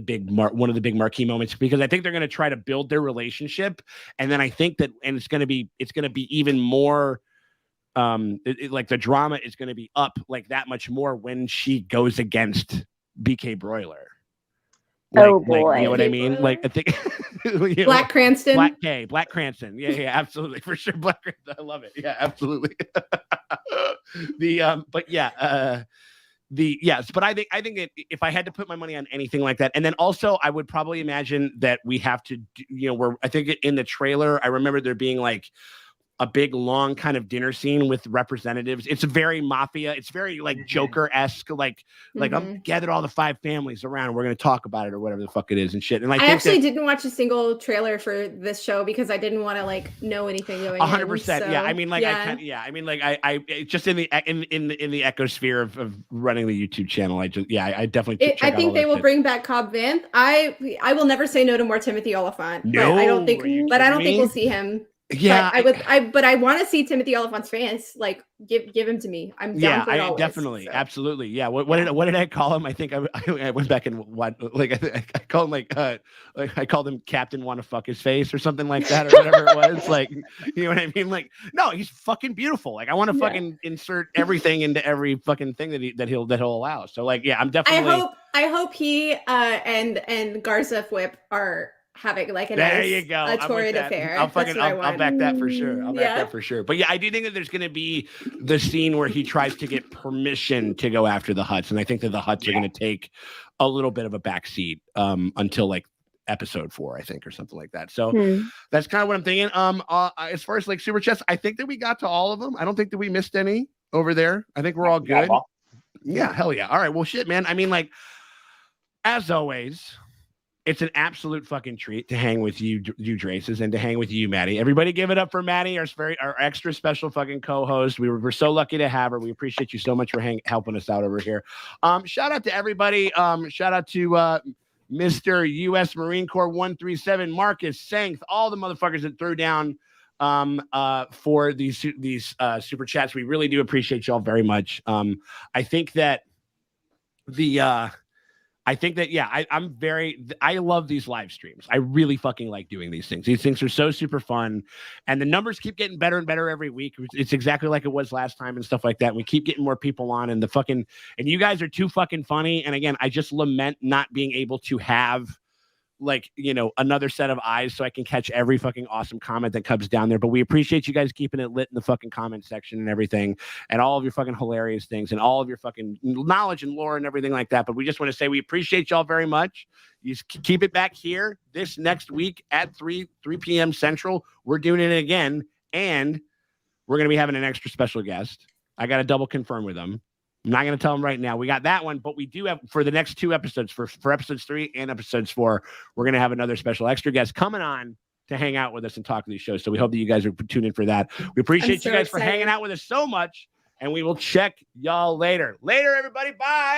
one of the big marquee moments, because I think they're going to try to build their relationship. And then I think that, and it's going to be even more, like the drama is going to be up like that much more when she goes against BK Broiler. Like, Oh, boy. you know what I mean? Like, I think Black Cranston. Black Cranston. Yeah, absolutely, for sure. Black Cranston. I love it. Yeah, absolutely. But yeah, yes, but I think that if I had to put my money on anything like that, and then also I would probably imagine that we have to, I think in the trailer, I remember there being like a big long kind of dinner scene with representatives. It's very mafia. It's very like Joker-esque, like I'm gathered all the 5 families around and we're going to talk about it or whatever the fuck it is and shit. And I actually didn't watch a single trailer for this show because I didn't want to like know anything going 100%. So, yeah. I mean, like, I mean, like I just in the ecosphere of running the YouTube channel, I definitely, I think they will bring back Cobb Vanth. I will never say no to more Timothy Oliphant. No, but I don't think we'll see him. Yeah, but I want to see Timothy Oliphant's face. Like, give him to me. I'm down for it always, definitely, so. Absolutely. Yeah. What did I call him? I think I went back and I called him I called him Captain Wanna Fuck His Face or something like that or whatever it was. Like, you know what I mean? Like, no, he's fucking beautiful. Like, I want to fucking insert everything into every fucking thing that he'll allow. So like, yeah, I'm definitely. I hope he and Garza Whip are having like a torrid affair. I'll back that for sure. I'll back that for sure. But yeah, I do think that there's going to be the scene where he tries to get permission to go after the Hutts, and I think that the Hutts are going to take a little bit of a backseat until like episode 4, I think, or something like that. So that's kind of what I'm thinking. As far as like super chats, I think that we got to all of them. I don't think that we missed any over there. I think we're all good. Yeah, hell yeah. All right, well, shit, man. I mean, like, as always, it's an absolute fucking treat to hang with you Draces, and to hang with you, Maddie. Everybody give it up for Maddie, our extra special fucking co-host. We're so lucky to have her. We appreciate you so much for helping us out over here. Shout out to everybody. Shout out to Mr. U.S. Marine Corps 137, Marcus, Sankt, all the motherfuckers that threw down for these super chats. We really do appreciate y'all very much. I think that I love these live streams. I really fucking like doing these things. These things are so super fun, and the numbers keep getting better and better every week. It's exactly like it was last time and stuff like that. We keep getting more people on, and you guys are too fucking funny. And again, I just lament not being able to have like, another set of eyes so I can catch every fucking awesome comment that comes down there. But we appreciate you guys keeping it lit in the fucking comment section and everything, and all of your fucking hilarious things and all of your fucking knowledge and lore and everything like that. But we just want to say we appreciate y'all very much. You keep it back here this next week at 3 p.m. Central. We're doing it again, and we're going to be having an extra special guest. I got to double confirm with them. I'm not going to tell them right now. We got that one, but we do have for the next 2 episodes, for episodes 3 and episodes 4, we're going to have another special extra guest coming on to hang out with us and talk to these shows. So we hope that you guys are tuned in for that. We appreciate you guys for hanging out with us so much, and we will check y'all later. Later, everybody. Bye.